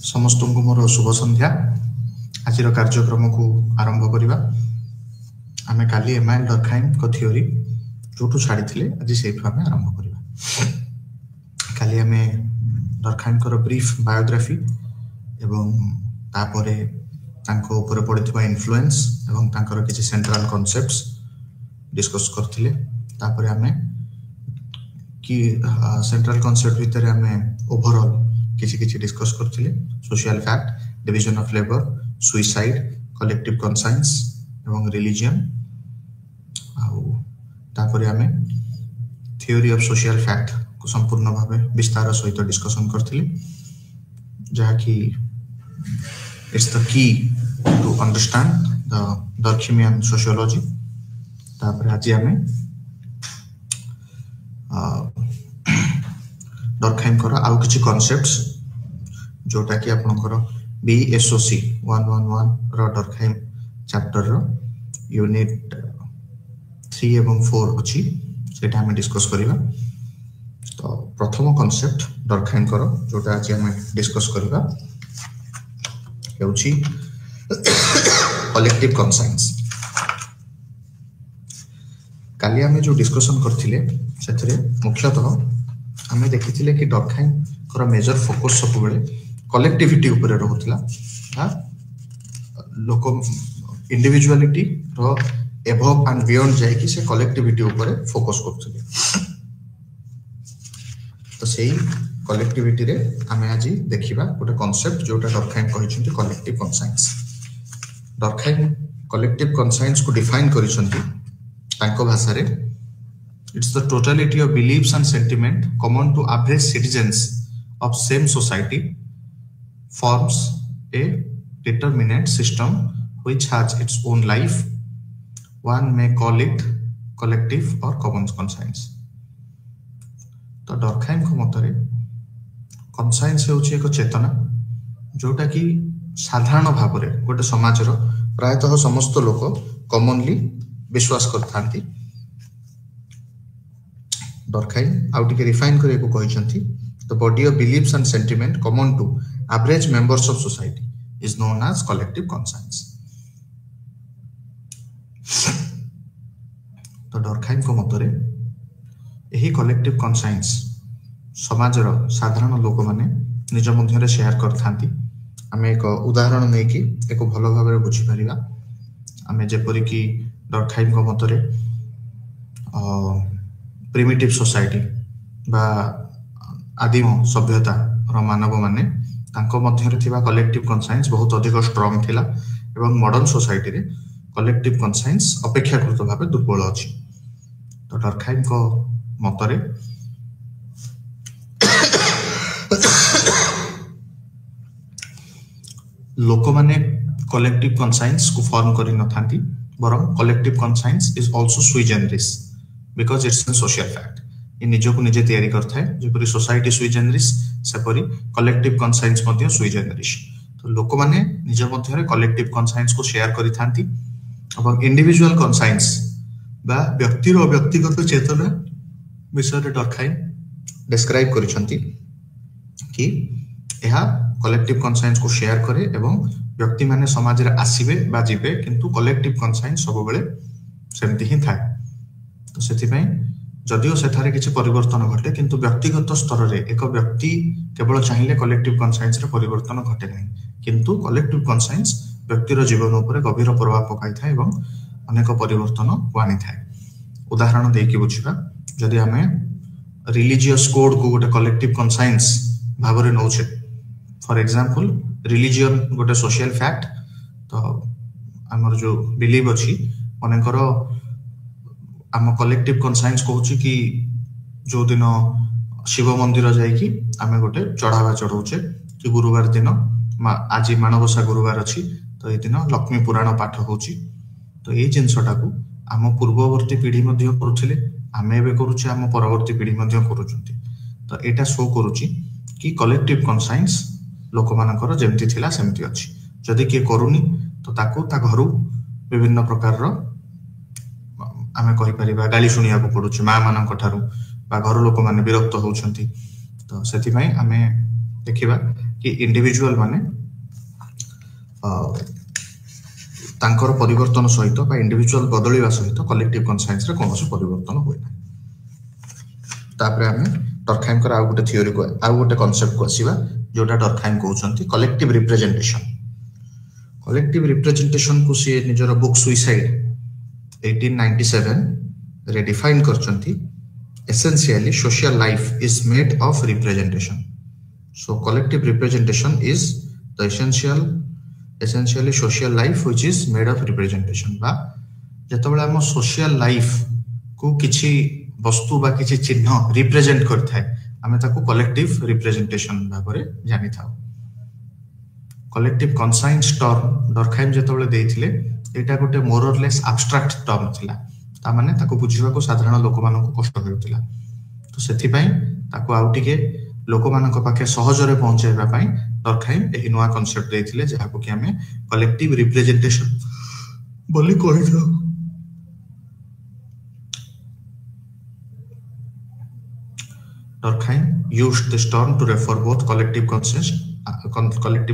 समस्त को मोर शुभ संध्या। आज कार्यक्रम को आरंभ करवा। आम काली एमाइल डर्कहाइम को थ्योरी जो छाड़ी आज से आम आरंभ करवा। काली आम डर्कहाइम को ब्रीफ बायोग्राफी एवं तापरे तांको ऊपर पड़ता इन्फ्लुएंस एवं तांकर किसी सेंट्रल कॉन्सेप्ट्स डिस्कस करथिले। तापरे आम कि सेंट्रल कॉन्सेप्ट भितर आम ओवरऑल किसी किसी डिस्कस करथिले। Social fact, division of labour, suicide, collective conscience एवं रिलीजन। तापरे आम थ्योरी ऑफ सोशल फैक्ट को संपूर्ण भावे विस्तार सहित डिस्कशन करथिले, जहा कि it's the key to understand the Durkheimian sociology. तापरे आज आम डर्कहाइम कर आउ किछि कॉन्सेप्ट्स जोटा कि आपनकर बीएसओसी 111 रो डर्कहाइम चैप्टर रो यूनिट 3 एवं 4 अछि, सेटा हम डिस्कस करिवा। तो प्रथम कॉन्सेप्ट डर्कहाइम कर जोटा आज हम डिस्कस करिवा हेउछि कलेक्टिव कॉन्साइंस। काली हमें जो डिस्कशन करथिले सेथरे मुख्यतः हमें देखिथिले कि डर्कहाइम कर मेजर फोकस सब बेले कलेक्टिविटी ऊपर रहउतला। लोक इंडिविजुअलिटी रो एबव एंड बियॉन्ड जाय कि से कलेक्टिविटी ऊपर फोकस करथिले। तो सेही कलेक्टिविटी रे हमें आज देखिबा गोटे कांसेप्ट जोटा डर्कहाइम कहिसंती collective conscience. Durkheim collective conscience को डिफाइन करिसंती तांको भाषा रे it's the totality of beliefs and sentiment common to average citizens of same society forms a determinate system which has its own life. One may call it collective or common conscience. तो Durkheim को मतरे conscience हेउछि एक चेतना जोटा कि साधारण भाव रे गोटे समाज रो प्रायतः समस्त लोक कॉमनली विश्वास करथांती। डर्कहाइम आउट के रिफाइन करे को कहिसंती the body of beliefs and sentiment common to average members of society is known as collective conscience. तो डर्कहाइम को मतरे एही कलेक्टिव कॉन्साइंस समाज रो साधारण लोक माने निज मध्य रे शेयर करथांती। आमे एक उदाहरण नै कि एक भलो भाव रे बुझी परिबा। आमे जेपरि कि डर्कहाइम को मतरे प्रिमिटिव सोसाइटी बा आदिम सभ्यता रो मानव माने तांको मध्य रे थिबा कलेक्टिव कॉन्साइंस बहुत अधिक स्ट्रांग थिला एवं मॉडर्न सोसाइटी रे कलेक्टिव कॉन्साइंस अपेक्षाकृत भाबे दुर्बल अछि। तो डर्कहाइम को मतरे लोक माने कलेक्टिव कॉन्साइंस को फॉर्म करि न थांती, बरम collective conscience is also sui generis because it's an social fact. ये निजो को निजे तैयारी करता है जेपरि सोसाइटी सुई जनरिस सेपरि कलेक्टिव कॉन्साइंस मध्ये सुई जनरिस। तो लोक माने निज मध्ये रे कलेक्टिव कॉन्साइंस को शेयर करि थांती और इंडिविजुअल कॉन्साइंस बा व्यक्ति रो व्यक्तिगत चेतना विषय रे डर्कहाइम डिस्क्राइब करिसंती कि एहा कलेक्टिव कॉन्साइंस को शेयर करे एवं व्यक्ति माने समाज रे आसीबे बा जिबे किंतु कलेक्टिव कॉन्साइंस सब बेले सेमति ही थाए। तो सेथिपई जदिओ सेठारे किछि परिवर्तन घटे किंतु व्यक्तिगत स्तर रे एक व्यक्ति केवल चाहिए कलेक्टिव कॉन्साइंस रे परिवर्तन घटे नहीं, किंतु कलेक्टिव कॉन्साइंस व्यक्तिर जीवन ऊपर गभीर प्रभाव पकाई थाए एवं अनेक परिवर्तन को आनी थाए। उदाहरण दे कि बुझिबा, जदि हमें रिलीजियस कोड को गोटे कलेक्टिव कॉन्साइंस भाव रे नौछे, फॉर एग्जांपल रिलीजन गोटे सोशल फैक्ट। तो हमर जो बिलीव अछि अनेकर आम कलेक्टिव कॉन्साइंस कहूछि कि जो दिन शिव मंदिर जाई कि आमे गोटे चढ़ावा चढ़ौछे कि गुरुवार दिन आज मानवसा गुरुवार अछि तो ए दिन लक्ष्मी पुराण पाठ होछि। तो ए जिंसटा को आम पूर्ववर्ती पीढ़ी मध्य करूथिले, आमे एबे करूछे, आम परवर्ती पीढ़ी मध्य करूछंती। तो एटा शो करूछि कि कलेक्टिव कॉन्साइंस लोक मानकर जेमति थिला सेमति अछि। जदि के करूनी तो ताको ता घरु विभिन्न प्रकार रो आमे कहि परिबा गाली सुनिया को पडुछि मा मानक ठारू बा घर लोक माने विरक्त होउछंती। तो सेति पई आमे देखिबा कि इंडिविजुअल माने तांकर परिवर्तन सहित बा इंडिविजुअल बदलिवा सहित कलेक्टिव कॉन्साइंस रे कोनोसी परिवर्तन होय ना। तापरे हमें डर्कहाइम कर आउ गोटे थ्योरी को आउ गोटे कांसेप्ट को आसीबा जोटा डर्कहाइम कहउछंती कलेक्टिव रिप्रेजेंटेशन। कलेक्टिव रिप्रेजेंटेशन को से निजर बुक सुइसाइड 1897 रे डिफाइन करचंती। Essentially social life is made of representation. So collective representation is the essentially social life which is made of representation। बा जतबेला हम सोशल लाइफ को किछि वस्तु बा किछि चिन्ह रिप्रेजेंट करथाय हमें ताको कलेक्टिव रिप्रेजेंटेशन भाबरे जानि थाउ। कलेक्टिव कॉन्साइंस टर्म डर्कहाइम जतबेले देइथिले एटा गोटे मोर और लेस एब्स्ट्रैक्ट टर्म थिला। ता माने ताको बुझिबा को साधारण लोक मानको कष्ट हेउतिला। तो सेथि पई ताको आउ टिके लोक मानको पाखे सहज रे पहुंचाइबा पई डर्कहाइम एही नवा कांसेप्ट देइथिले जहाको कि हमें कलेक्टिव रिप्रेजेंटेशन बोली कहिथौ। Durkheim used this term to refer both collective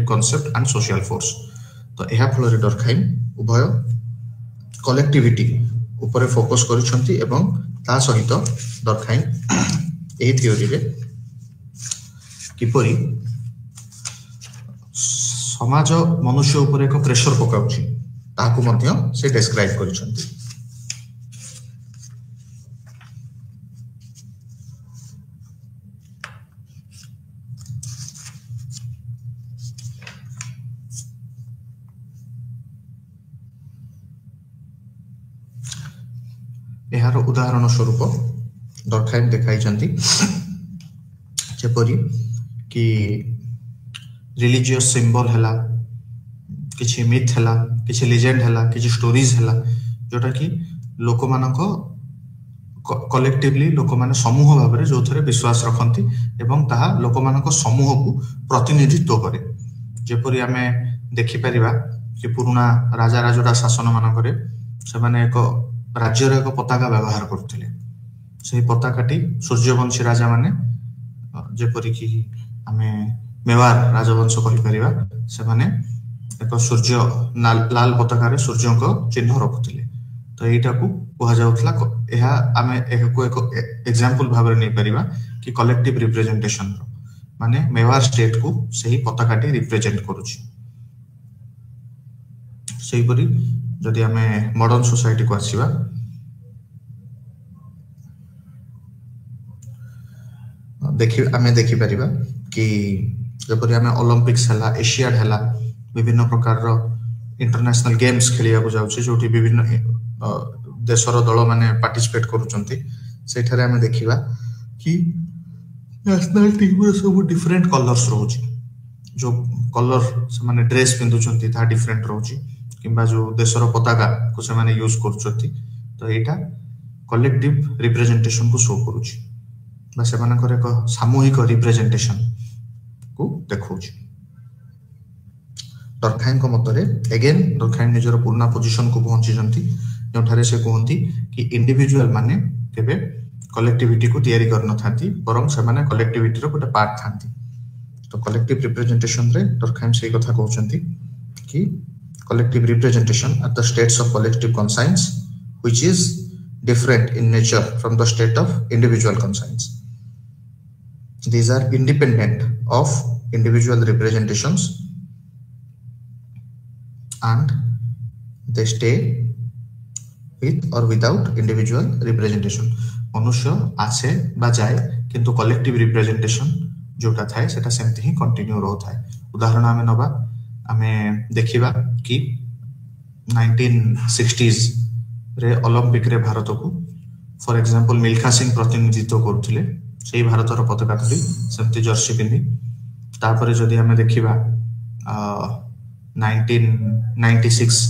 concept and social force। तो एहा फलरे डर्कहाइम उभय कलेक्टिविटी ऊपर फोकस करिसंती एवं ता सहित डर्कहाइम एही थ्योरी रे किपरि समाज मनुष्य ऊपर एक प्रेशर पकाउछि ताको मध्य से डिस्क्राइब करिसंती। एहार उदाहरण स्वरूप डर्कहाइम देखाइछंती जेपरि कि रिलीजियस सिंबल हला किछि मिथ हला किछि लेजेंड हला किछि स्टोरीज हला जोटा कि लोक मानको कलेक्टिवली लोक माने समूह भाबरे जोथरे विश्वास रखंती एवं ताहा लोक मानको समूह को प्रतिनिधित्व करे। जेपरि हमें देखि परिबा कि पुराना राजा राजोडा शासन मानकरे से माने एक राज्यर एक पताका व्यवहार करथिले। से पताकाटी सूर्यवंशी राजा माने जेपरि कि हमें मेवार राजवंश कहि परिबा से माने एक सूर्य लाल पताका सूर्य चिन्ह रखुथिले। तो एटा को कहा जाउथला एहा आमे एक एग्जांपल भाबरे नै परिबा कि कलेक्टिव रिप्रेजेंटेशन माने मेवार स्टेट को सही पताकाटी रिप्रेजेंट करूछि। सेही परि जदि हमें मॉडर्न सोसाइटी को आसीबा देखि परिबा कि जपरि हमें ओलंपिक्स हला एशियाड हला विभिन्न प्रकार रो इंटरनेशनल गेम्स खेलिया को जाउछि जोटी विभिन्न देशर दल माने पार्टिसिपेट करूचंती। सेठारे हमें देखिबा कि नेशनल टीम रो सब डिफरेंट कलर्स रहउछि। जो कलर से माने ड्रेस पिंदुचंती ता डिफरेंट रहउछि किंबा जो देशर पताका को से माने यूज करूचंती। तो एटा कलेक्टिव रिप्रेजेंटेशन को शो करूछि बा से मानकर एक सामूहिक रिप्रेजेंटेशन को देखौछि। डर्कहाइम को मतरे अगेन डर्कहाइम निजर पुराना पोजीशन को पहुंची जंती जोठारे से कहंती कि इंडिविजुअल माने केबे कलेक्टिविटी को तयारी करन थांती बरम से माने कलेक्टिविटी रो गोटे पार्ट थांती। तो कलेक्टिव रिप्रेजेंटेशन रे डर्कहाइम से कथा कहउचंती कि collective representation are the states of collective conscience which is different in nature from the state of individual conscience. These are independent of individual representations and they stay with or without individual representation। मनुष्य आसे बा जाए किंतु collective representation जोटा थाए सेटा सेमति ही continue रहता है। उदाहरण हमें नबा हमें देखिबा कि 1960s रे ओलंपिक रे भारत को फॉर एग्जांपल मिल्खा सिंह प्रतिनिधित्व करथिले। सेही भारतर पताका धरी सेमति जर्सी पिन्ही। तापरे जदि हमें देखिबा 1996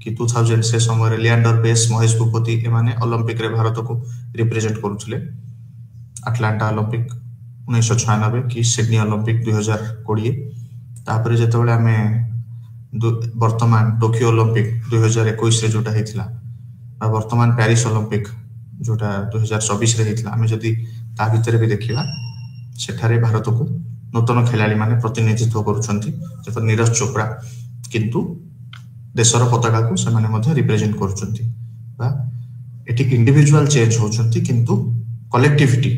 कि 2000 से समय लियांडर पेस महेश भूपति एमाने ओलंपिक रे भारत को रिप्रेजेंट करथिले। अटलांटा ओलंपिक 1996 कि सिडनी ओलंपिक 2020। तापरे जेतबेले हमें वर्तमान टोक्यो ओलंपिक 2021 रे जोटा हेतिला आ वर्तमान पेरिस ओलंपिक जोटा 2024 रे हेतिला हमें जदी ता भीतर भी देखिला सेठारे भारत को नूतन खेलाड़ी माने प्रतिनिधित्व करुछंती जपर नीरज चोपड़ा किंतु देशर पताका को से माने रिप्रेजेंट करुछंती बा एटी इंडिविजुअल चेंज होछंती किंतु कलेक्टिविटी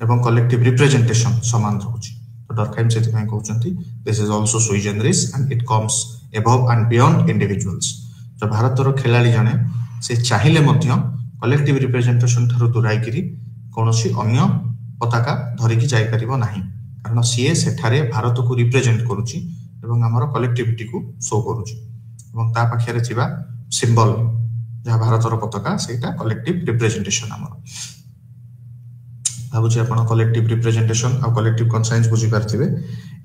एवं कलेक्टिव रिप्रेजेंटेशन समान रहउची तो डर्कहाइम से कहउछंती this is also sui generis and it comes above and beyond individuals जो भारतर खेलाड़ी जने से चाहिले मध्य कलेक्टिव रिप्रेजेंटेशन थारु दुराई करी कोनोसी अन्य पताका धरिकी जाई परिबो नाही कारण सीए सेठारे भारत को रिप्रेजेंट करूची एवं हमर कलेक्टिविटी को शो करूची एवं ता पाखरे थिबा सिंबल जहाँ भारतर पताका सेटा कलेक्टिव रिप्रेजेंटेशन हमर भाबुची आपण कलेक्टिव रिप्रेजेंटेशन और कलेक्टिव कॉन्साइंस बुझी पारथिबे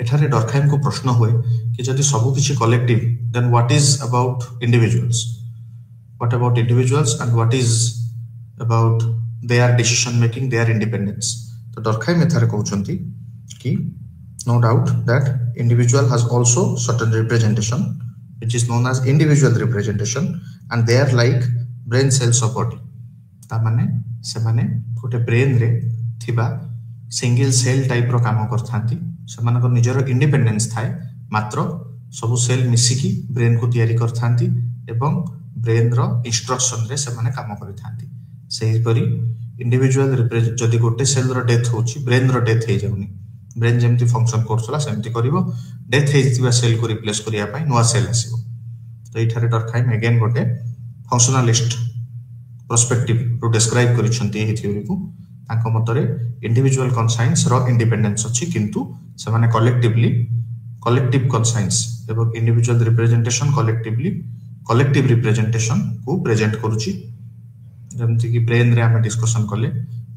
एठारे डर्कहाइम को प्रश्न हुए कि जदि सब किछि collective then what is about individuals what about individuals and what is about their decision making their independence तो डर्कहाइम एथारे कहउछंती कि no doubt that individual has also certain representation which is known as individual representation and they are like brain cells of body ता माने से माने गोटे brain रे थिबा सिंगल सेल टाइप रो काम करथांती से माने को निजरो इंडिपेंडेंस थाए मात्र सब सेल मिसिकी ब्रेन को तयारी करथांती एवं ब्रेन रो इंस्ट्रक्शन रे से माने काम करथांती सेही परी इंडिविजुअल रिप्रेजेंट जदी गोटे सेल रो डेथ होची ब्रेन रो डेथ हे जाउनी ब्रेन जेमती फंक्शन करसला सेमती करिवो डेथ हे जितिबा सेल को रिप्लेस करिया पई नवा सेल आसीबो तो इठारे डर्कहाइम अगेन गोटे फंक्शनलिस्ट पर्सपेक्टिव रो डिस्क्राइब करिसंती ए थ्योरी को ताको मतरे इंडिविजुअल कॉन्साइंस रो इंडिपेंडेंस अछि किंतु से माने कलेक्टिवली कलेक्टिव कॉन्साइंस एवं individual representation collectively collective representation को प्रेजेंट करूची जेमती कि ब्रेन रे हमें डिस्कशन करले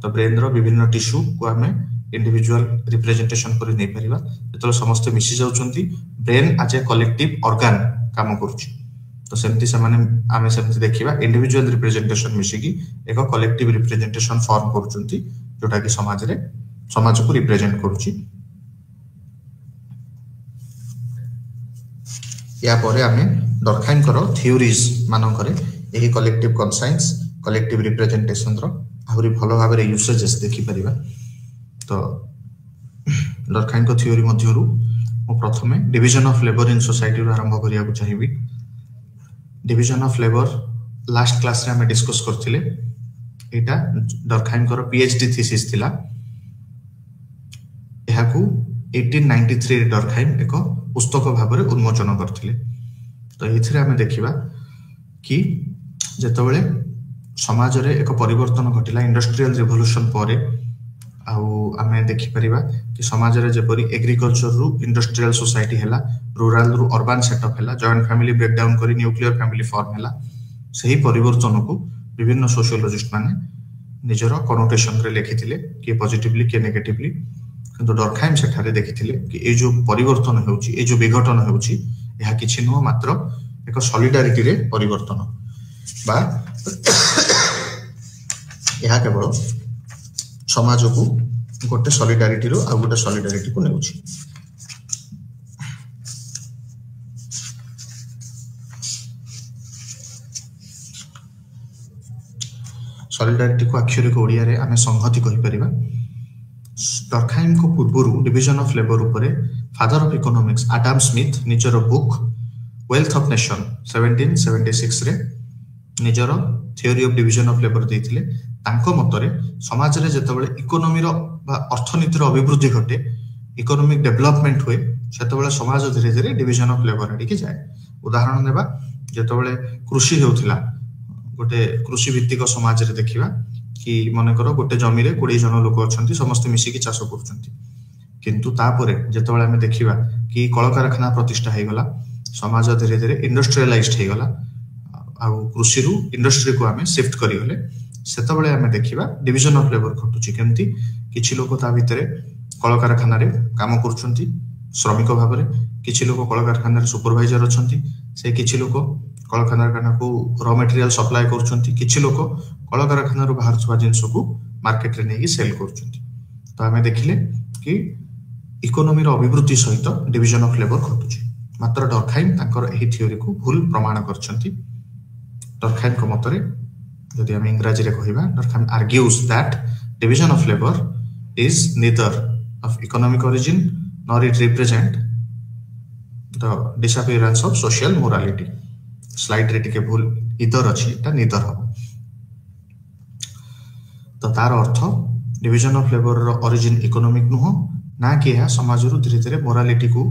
तो ब्रेन रो विभिन्न टिश्यू को हमें इंडिविजुअल रिप्रेजेंटेशन करि नै परिबा जेतलो समस्त मिसि जाउचंती brain as a collective organ काम करूची तो सेमती से माने आमे सेमती देखिबा इंडिविजुअल रिप्रेजेंटेशन मिसि की एक कलेक्टिव रिप्रेजेंटेशन फॉर्म करूचंती जोटा कि समाज को रिप्रेजेंट करूची या परे आमे डर्कहाइम करो थ्योरीज मानन करे एही कलेक्टिव कॉन्साइंस कलेक्टिव रिप्रेजेंटेशन रो आहुरी भलो भाबरे यूसेजेस देखि परिबा तो डर्कहाइम को थ्योरी मध्यरु मो प्रथमे division of labour in society रो आरंभ करिया को चाहिबी division of labour last class रे हम डिस्कस करथिले एटा डर्कहाइम को पीएचडी थीसिस थिला एहा को 1893 रे डर्कहाइम एक पुस्तक भाबरे उन्मोचन करथिले तो एथिरे हम देखिबा कि जेतबेले समाज रे एक परिवर्तन घटिला इंडस्ट्रियल रिवोल्यूशन परे आउ आमे देखि परिबा कि समाज रे जेपरि एग्रीकल्चर रु इंडस्ट्रियल सोसाइटी हैला रूरल रु अर्बन सेटअप हैला जॉइंट फैमिली ब्रेक डाउन करी न्यूक्लियर फैमिली फॉर्म हैला सही परिवर्तन को विभिन्न सोशियोलॉजिस्ट माने निजरो कनोटेशन रे लिखिथिले कि पॉजिटिवली कि नेगेटिवली किंतु डर्कहाइम सेठारे देखिथिले कि ए जो परिवर्तन हेउची ए जो विघटन हेउची एहा किछि न मात्र एक सॉलिडारिटी रे परिवर्तन बा एहा केवल समाज को गोटे सॉलिडारिटी रो आ गोटे सॉलिडारिटी को नेउची सॉलिडारिटी को अक्षर को ओडिया रे आमे संहति कहि परिबा डर्कहाइम को पूर्वरु डिवीजन ऑफ लेबर ऊपर father of economics Adam Smith निजर बुक वेल्थ ऑफ नेशन 1776 रे निजर theory of division of labour देथिले तांको मतरे समाज रे जेतबेले इकोनॉमी रो बा अर्थनीति रो अभिवृद्धि घटे इकोनॉमिक डेवलपमेंट हुए सेतबेले समाज धीरे धीरे डिवीजन ऑफ लेबर आडी के जाय उदाहरण देबा जेतबेले कृषि हेउथिला गोटे कृषि भित्तिक समाज रे देखिबा कि मने करो गोटे जमी रे 20 जन लोक अछंती समस्त मिसी की चाष करछंती किंतु तापरे जेतबेले हमें देखिबा कि कलकारखाना प्रतिष्ठा हे गला समाज धीरे धीरे इंडस्ट्रियलाइज्ड हे गला आ कृषि रु इंडस्ट्री को हमें शिफ्ट करी गले सेतबेले हमें देखिबा डिवीजन ऑफ लेबर घटुची केमती किछि लोक ता भितरे कलकारखाना रे काम करछंती श्रमिक भाबरे किछि लोक कलकारखाना रे सुपरवाइजर अछंती से किछि लोक कलकारखाना को रॉ मटेरियल सप्लाई करछंती किछि लोक कलकारखाना रो बाहर छवा जिंस को मार्केट रे नेकी सेल करछंती तो हमें देखिले कि इकोनॉमी रो अभिवृद्धि सहित डिवीजन ऑफ लेबर घटुची मात्र डर्कहाइम ताकर एही थ्योरी को भूल प्रमाण करछंती डर्कहाइम को मतरे जदि हम इंग्रजी रे कहिबा Durkheim argues that division of labour is neither of economic origin nor it represent the disappearance of social morality. Slide रे टिके भूल इधर अछि ता निधर हो तो तार अर्थ डिविजन ऑफ लेबर रो ओरिजिन इकोनॉमिक नुह ना कि यह समाज रु धीरे धीरे मोरालिटी को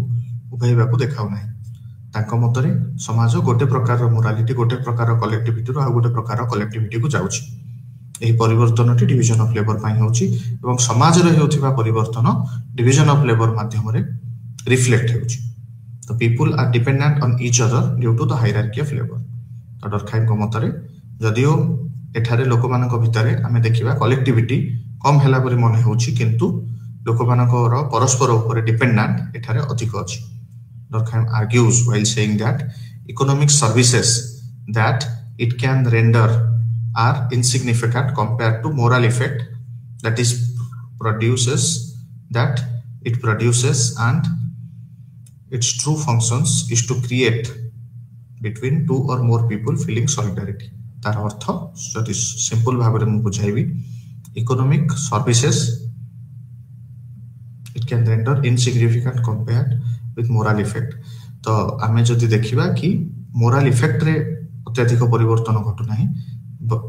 उभैबा को देखाउ नाही ताको मतरे समाज गोटे प्रकार रो मोरालिटी गोटे प्रकार रो कलेक्टिविटी रो आ गोटे प्रकार रो कलेक्टिविटी को जाउछि एही परिवर्तनटी डिविजन ऑफ लेबर पाई होछि एवं समाज रे हेउथिबा परिवर्तन डिविजन ऑफ लेबर माध्यम रे रिफ्लेक्ट हेउछि तो people are dependent on each other due to the hierarchy of labour तो डरखाइम को मतरे जदियो एठारे लोक मानक भितरे आमे देखिबा कलेक्टिविटी कम हैला परि मन हेउछि किंतु लोक मानक रो परस्पर ऊपर डिपेंडेंट एठारे अधिक अछि Durkheim argues while saying that economic services that it can render are insignificant compared to moral effect that it produces and its true functions is to create between two or more people feeling solidarity. तार अर्थ जदि simple भाबरे मु बुझाइबी economic services it can render insignificant compared with moral effect तो आमे जदि देखिबा कि moral effect रे अत्यधिक परिवर्तन घटु नाही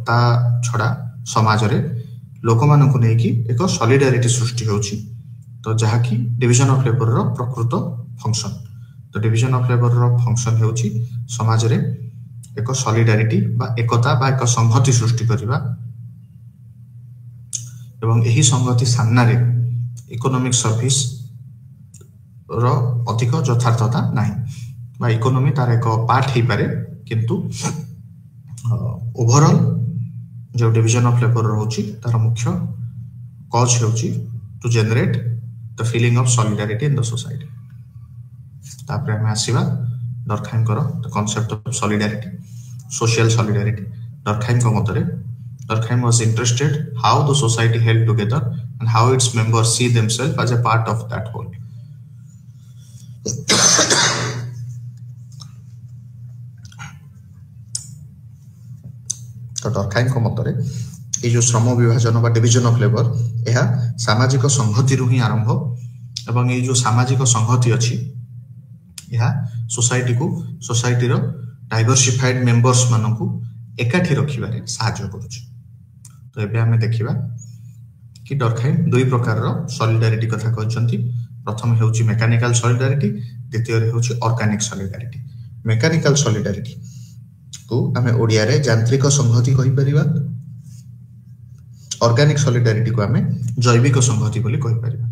ता छडा समाज रे लोक मानन को नै कि एक सॉलिडारिटी सृष्टि होछि तो जहा कि डिविजन ऑफ लेबर रो प्रकृत फंक्शन तो डिविजन ऑफ लेबर रो फंक्शन होछि समाज रे एक सॉलिडारिटी बा एकता बा एक संहति सृष्टि करिबा एवं एही संहति सामना रे इकोनॉमिक सर्विस रो अधिक यथार्थता नाही बा इकोनॉमी तार एक पार्ट ही पारे किंतु ओवरऑल जो डिविजन ऑफ लेबर रहउची तार मुख्य कॉज हेउची to generate the feeling of solidarity in the society तापर हम आसीबा डरखाइम करो the concept of solidarity social solidarity Durkheim को मतरे Durkheim was interested how the society held together and how its members see themselves as a part of that whole तो Durkheim को मतरे ए जो श्रम विभाजन बा डिविजन ऑफ लेबर एहा सामाजिक संहति रु ही आरंभ एवं ए जो सामाजिक संहति अछि एहा सोसाइटी रो डाइवर्सिफाइड मेंबर्स मानकु एकाठी रखिबारे सहायता करूछि तो एबे हमें देखिबा कि डरखाइम दुई प्रकार रो सॉलिडारिटी कथा कहचंती प्रथम हेउछि मेकानिकल सॉलिडारिटी द्वितीय रे हेउछि ऑर्गेनिक सॉलिडारिटी मेकानिकल सॉलिडारिटी को हमें ओडिया रे यांत्रिक संहति कहि परिबा ऑर्गेनिक सॉलिडारिटी को हमें जैविक संहति बोली कहि परिबा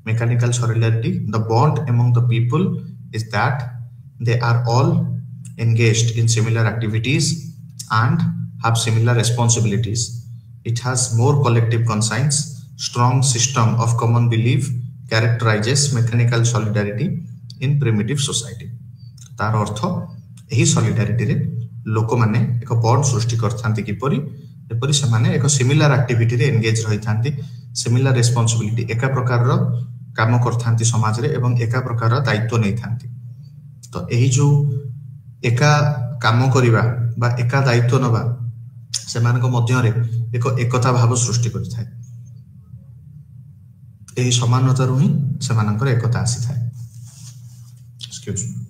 mechanical solidarity the bond among the people is that they are all engaged in similar activities and have similar responsibilities. It has more collective conscience. Strong system of common belief characterizes mechanical solidarity in primitive society. तार अर्थ एही solidarity रे लोक माने एक bond सृष्टि करथांती किपरि एपरि से माने एक similar activity रे एंगेज रहिथांती सिमिलर रिस्पांसिबिलिटी एका प्रकार रो काम करथांती समाज रे एवं एका प्रकार रो दायित्व नैथांती तो एही जो एका काम करिबा बा एका दायित्व नबा सेमानक मध्य रे एक एकता भाव सृष्टि करिथाय एही समानता रु ही सेमानकर एकता आसी थाय एक्सक्यूज मी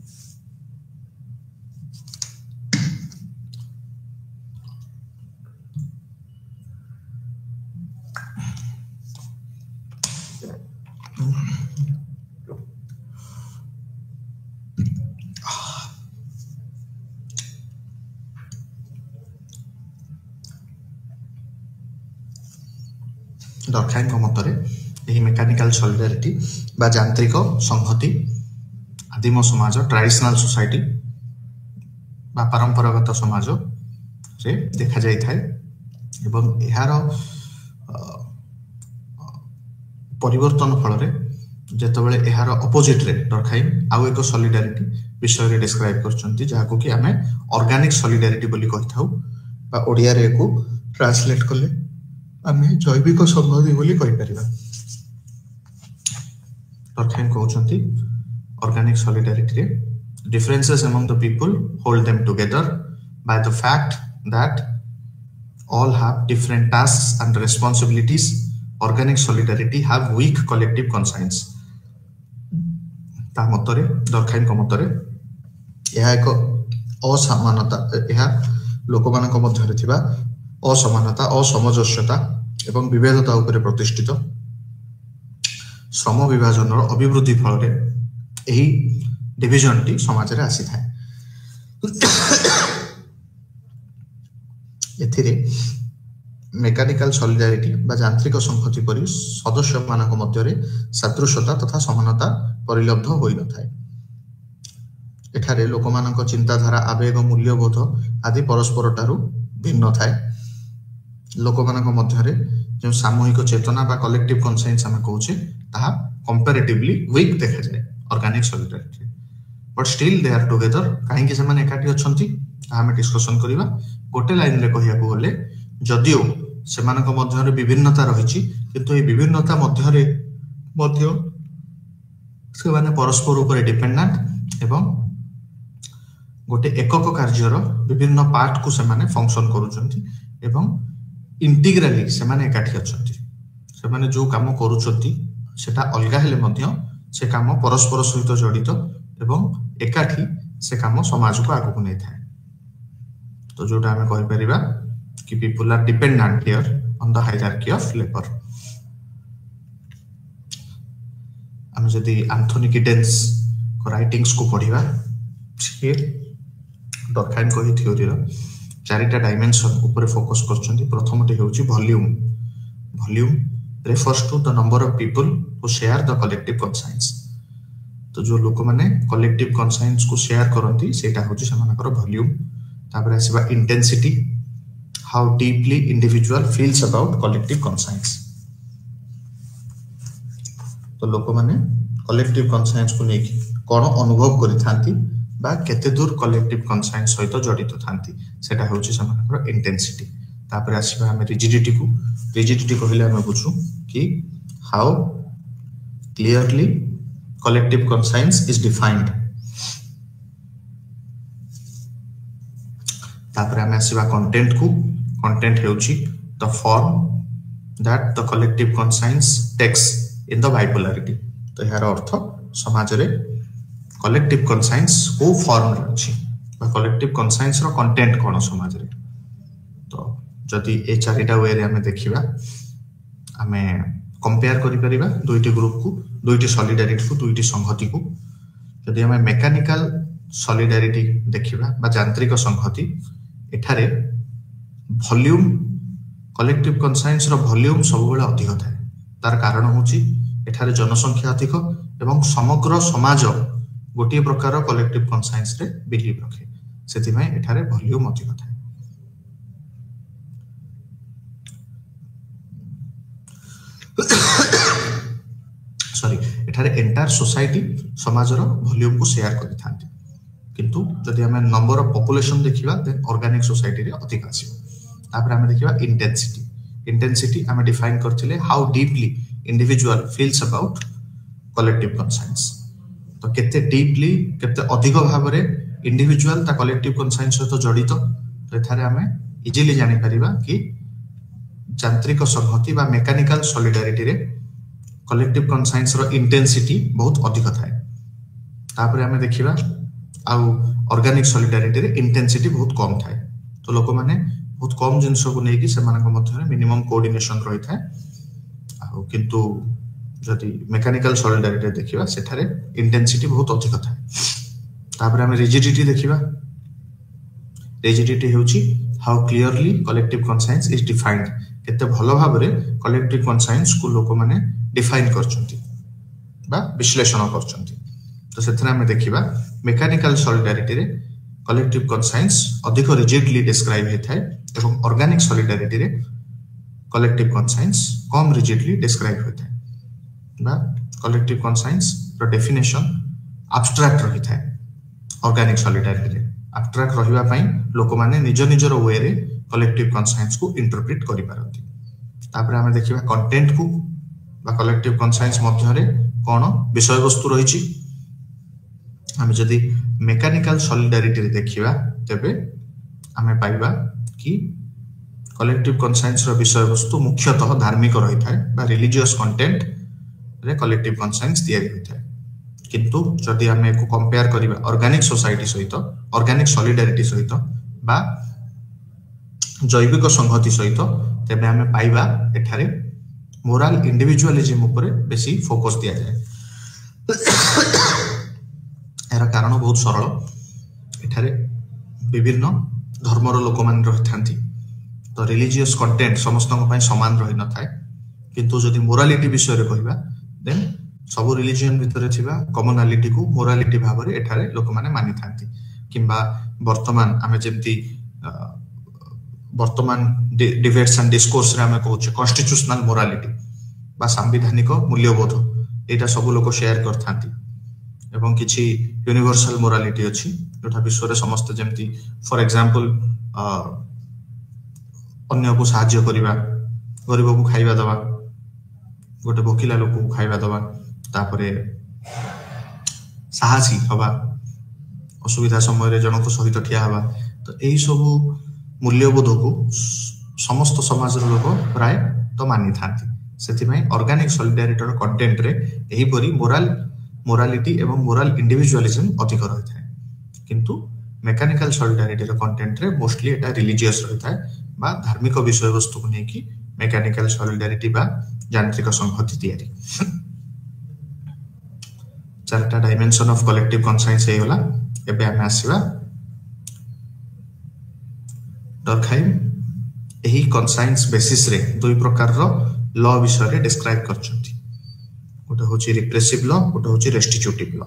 डरखाइम को मतरे एही मेकानिकल सॉलिडारिटी बा यांत्रिक संहति आदिम समाज ट्रेडिशनल सोसाइटी बा परंपरागत समाज रे देखा जाय थाय एवं एहार परिवर्तन फल रे जेतबेले एहार अपोजिट रे डरखाइम आउ एक सॉलिडारिटी विषय रे डिस्क्राइब करचंती जाको कि हमें ऑर्गेनिक सॉलिडारिटी बोली कहथाउ बा ओडिया रे को ट्रांसलेट करले हमें जैविक संहति बोली कहि परिबा डरखाइम कहउचंती ऑर्गेनिक सॉलिडारिटी रे differences among the people hold them together by the fact that all have different tasks and responsibilities. Organic solidarity have weak collective conscience. ता मतरे दरखाइन को मतरे यह एक असमानता यह लोकमानक मध्यरे थिबा असमानता असमंजस्यता एवं विभेदता उपरे प्रतिष्ठित श्रम विभाजन अभिवृद्धि फल यही डिविजन टी समाज रे आसी थाए एथिरे मेकानिकल सॉलिडारिटी बा यांत्रिक संहति परि सदस्य मानक मध्यरे सादृश्यता तथा समानता परिलब्ध होई न थाए एठारे लोकमानक चिंताधारा आवेग मूल्यबोध आदि परस्पर ठारू भिन्न थाए लोकमानक मध्यरे जो सामूहिक चेतना बा कलेक्टिव कॉन्शियस हम कहूचे ताहा कंपैरेटिवली वीक देखा जाए organic solidarity but still they are together काहे कि से माने एकाठी अछंती हम डिस्कशन करिवा गोटे लाइन रे कहिया को बोले जदियो सेमानक मध्यरे विभिन्नता रहिछि किंतु ए विभिन्नता मध्यरे मध्य से माने परस्पर ऊपर डिपेंडेंट एवं गोटे एकक कार्यर विभिन्न पार्ट को से माने फंक्शन करूछंती एवं इंटीग्रली से माने एकाठी अछंती से माने जो काम करूछंती सेटा अलगा हेले मध्य से काम परस्पर सहित जड़ित एवं एकाठी से काम समाज को आगु नै थाए तो जोटा हमें कहि परिबा कि people are dependent here on the hierarchy of labour हम जदि एंथोनी गिडेंस को राइटिंग्स को पढिबा से डॉक्ट्राइन को ही थ्योरी रो चारिटा डायमेंशन ऊपर फोकस करछंती प्रथमटे हेउची volume volume refers to the number of people who share the collective conscious तो जो लोक माने कलेक्टिव कॉन्शियस को शेयर करंती सेटा होची समानकर वॉल्यूम तापर आसीबा intensity how deeply individual feels about collective conscious तो लोक माने कलेक्टिव कॉन्शियस को नेकी कोन अनुभव करि थांती बा केते दूर कलेक्टिव कॉन्शियस सहित जड़ित थांती सेटा होची समानकर इंटेंसिटी तापर आसीबा हम रिजिडिटी कहले हम बुझू कि how clearly collective conscious is defined तापर हम आसीबा कंटेंट हेउची the form that the collective conscious takes in the bipolarity तो यार अर्थ समाज रे कलेक्टिव कॉन्शियस को फॉर्म रे अछि बा कलेक्टिव कॉन्शियस रो कंटेंट कोन समाज रे तो जदि ए चारिटा वे रे हम देखिबा हमें कंपेयर करि परिबा दुईटी ग्रुप को दुईटी सॉलिडारिटी को दुईटी संहति को जदि हमें मैकेनिकल सॉलिडारिटी देखिबा बा यांत्रिक संहति एठारे volume collective conscious rho volume सब बेला अधिक थाए तार कारण होची एठारे जनसंख्या अधिक एवं समग्र समाज गोटे प्रकार कलेक्टिव कॉन्शियस रे बिलीव रखे सेति में एठारे वॉल्यूम अधिक थाए सॉरी एठारे एंटायर सोसाइटी समाज रो वॉल्यूम को शेयर करि थांती किंतु जदि हमें नंबर ऑफ पॉपुलेशन देखिबा देन ऑर्गेनिक सोसाइटी रे अधिक आसीबो तापर हमें देखिबा इंटेंसिटी हमें डिफाइन करथिले how deeply individual feels about collective conscious तो केते डीपली केते अधिक भाव रे इंडिविजुअल ता कलेक्टिव कॉन्शियस तो जड़ित तो एथारे हमें इजीली जानि परिबा कि यांत्रिक संहति बा मैकेनिकल सॉलिडारिटी रे कलेक्टिव कॉन्शियस रो इंटेंसिटी बहुत अधिक थाए तापर हमें देखिबा आउ ऑर्गेनिक सॉलिडारिटी रे इंटेंसिटी बहुत कम थाए तो लोक माने बहुत कम जिंस को नेकी से मानक मध्य मिनिमम कोऑर्डिनेशन रही थाए आउ किंतु जदि मैकेनिकल सॉलिडारिटी देखिबा सेठारे इंटेंसिटी बहुत अधिक थाए तापर हमें रिजिडिटी देखिबा रिजिडिटी हेउची how clearly collective conscious is defined केते भलो भाव रे कलेक्टिव कॉन्शियस को लोक माने डिफाइन करचंती बा विश्लेषण करचंती तो सेथरा हमें देखिबा मैकेनिकल सॉलिडारिटी रे कलेक्टिव कॉन्शियस अधिक रिजिडली डिस्क्राइब हेथाय एवं ऑर्गेनिक सॉलिडारिटी रे कलेक्टिव कॉन्शियस कम रिजिडली डिस्क्राइब होथाय बा कलेक्टिव कॉन्शियस रो डेफिनेशन एब्स्ट्रैक्ट रही थाए ऑर्गेनिक सॉलिडारिटी रे एब्स्ट्रैक्ट रहिबा पई लोक माने निज निजर वे रे कलेक्टिव कॉन्शियस को इंटरप्रेट करि पारंती तापर हमें देखिबा कंटेंट को बा कलेक्टिव कॉन्शियस मध्य रे कोन विषय वस्तु रहिछि हमें जदि मैकेनिकल सॉलिडारिटी रे देखिबा तबे हमें पाइबा कि कलेक्टिव कॉन्शियस रो विषय वस्तु मुख्यतः धार्मिक रही थाए बा रिलीजियस कंटेंट रे कलेक्टिव कॉन्शियस तैयारी होई थाए किंतु जदि आमे को कंपेयर करिबा ऑर्गेनिक सोसाइटी सहित ऑर्गेनिक सॉलिडारिटी सहित बा जैविक संहति सहित तेबे आमे पाइबा एठारे मोराल इंडिविजुअलिज्म ऊपर बेसी फोकस दिया जाए। यार कारण बहुत सरल एठारे विभिन्न धर्मर लोक मान रही थांती तो रिलीजियस कंटेंट समस्त समान रही न थाए किंतु जदि मोरालिटी विषय रे कहबा देन सब रिलीजियन भितर थिबा कॉमनालिटी को मोरालिटी भाव रे एठारे लोक माने मानि थांती किंबा वर्तमान आमे जेमती वर्तमान डिबेट्स एंड डिस्कोर्स रे आमे कहउछ कॉन्स्टिट्यूशनल मोरालिटी बा संवैधानिक मूल्यबोध एटा सब लोक शेयर कर थांती एवं किछि यूनिवर्सल मोरालिटी अछि जोटा विश्व रे समस्त जेमती फॉर एग्जांपल अन्य को सहाय्य करिबा गरीब को खाइबा दवा गोटे भोकिला लोक को खाइबा दवा तापरे साहसी हवा असुविधा समय रे जनक सहित ठिया हवा तो एही सब मूल्यबोध को समस्त समाज रो लोक प्राय तो मानि थांती सेति में ऑर्गेनिक सॉलिडारिटी रो कंटेंट रे एही परी मोरालिटी एवं मोरल इंडिविजुअलिज्म अधिक रही थाए किंतु मेकानिकल सॉलिडारिटी रो कंटेंट रे मोस्टली एटा रिलीजियस रही थाए बा धार्मिक विषय वस्तु को नेकी मेकानिकल सॉलिडारिटी बा यांत्रिक संहति तैयारी चारटा डायमेंशन ऑफ कलेक्टिव कॉन्शियस हे होला। एबे हम आसीबा डरखाइम एही कॉन्शियस बेसिस रे दुई प्रकार रो लॉ विषय रे डिस्क्राइब करछंती गोटे होची रिप्रेसिव लॉ गोटे होची रेस्टिट्यूटिव लॉ।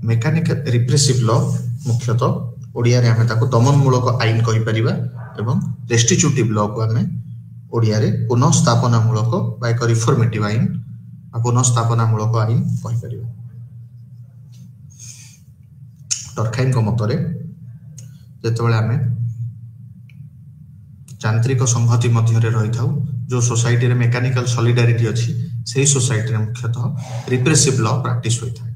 मेकानिकल रिप्रेसिव लॉ मुख्यतः ओडिया रे हमें ताको दमनमूलक आईन कहि परिबा एवं रेस्टिट्यूटिव लॉ को हमें ओडिया रे पुनः स्थापना मूलक बा एक रिफॉर्मेटिव आईन आ पुनः स्थापना मूलक आईन कहि परिबा। डरखाइम को मतरे जेतबेले हमें यांत्रिक संहति मध्य रे रही थाउ जो सोसाइटी रे मेकानिकल सॉलिडारिटी अछि सेही सोसाइटी रे मुख्यतः रिप्रेसिव लॉ प्रैक्टिस होई थाए।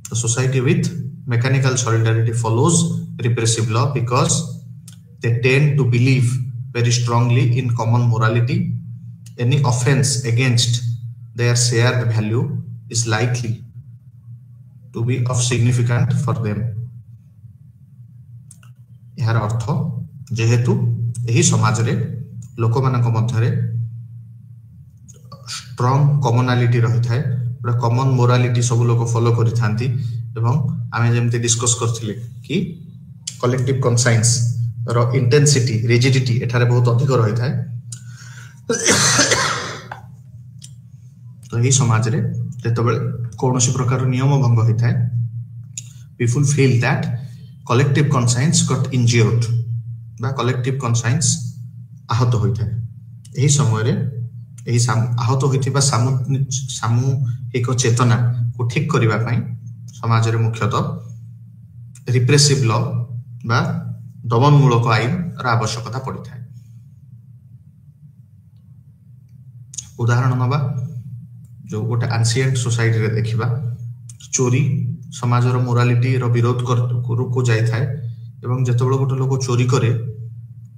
The society with mechanical solidarity follows repressive law because they tend to believe very strongly in common morality. Any offense against their shared value is likely to be of significant for them. यार अर्थ जेहेतु एही समाज रे लोक मानक मध्य रे strong कॉमनालिटी रही थाए कॉमन मोरालिटी सब लोग फॉलो करि थांती एवं आमे जेमते डिस्कस करथिले कि कलेक्टिव कॉन्शियस रो इंटेंसिटी रिजिडिटी एठारे बहुत अधिक रही थाए तो एही समाज रे जेतबेले कोनोसी प्रकार नियम भंग होई थाए people feel that collective conscious got injured बा कलेक्टिव कॉन्शियस आहत होई थाए एही समय रे एही आहत होइथिबा सामूहिक चेतना को ठीक करिबा पई समाज रे मुख्यतः रिप्रेसिव लॉ बा दमनमूलक आईन रा आवश्यकता पड़ी थाए। उदाहरण नबा जो गोटे एंशिएंट सोसाइटी रे देखिबा चोरी समाज रो मोरालिटी रो विरोध को जाय थाए एवं जेतबेले गोटे लोक चोरी करे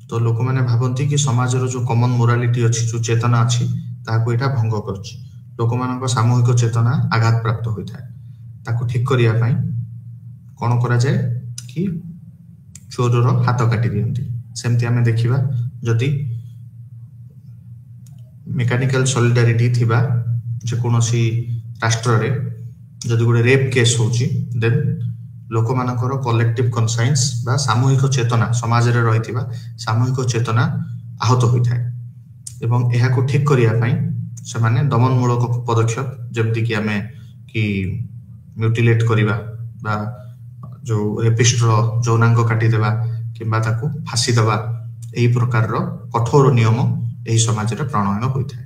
तो लोक माने भाबंती कि समाज रो जो कॉमन मोरालिटी अछि जो चेतना अछि ताको एटा भंग करछि लोक मानक सामूहिक चेतना आघात प्राप्त होई थाए ताको ठीक करिया पई कोन करा जाय कि चोर रो हाथ काटी दियंती सेमति हमें देखिबा जदि मेकानिकल सॉलिडारिटी थिबा जे कोनोसी राष्ट्र रे जदि गोटे रेप केस होची देन लोक मानकर कलेक्टिव कॉन्शियस बा सामूहिक चेतना समाज रे रहिथिबा सामूहिक चेतना आहत होई थाए एवं एहा को ठीक करिया पई से माने दमनमूलक पदक्षेप जेमति कि हमें कि म्यूटिलेट करिबा बा जो रेपिस्ट रो जौनांग काटी देबा किबा ताको फांसी देबा एही प्रकार रो कठोर नियम एही समाज रे प्रणयन होई थाए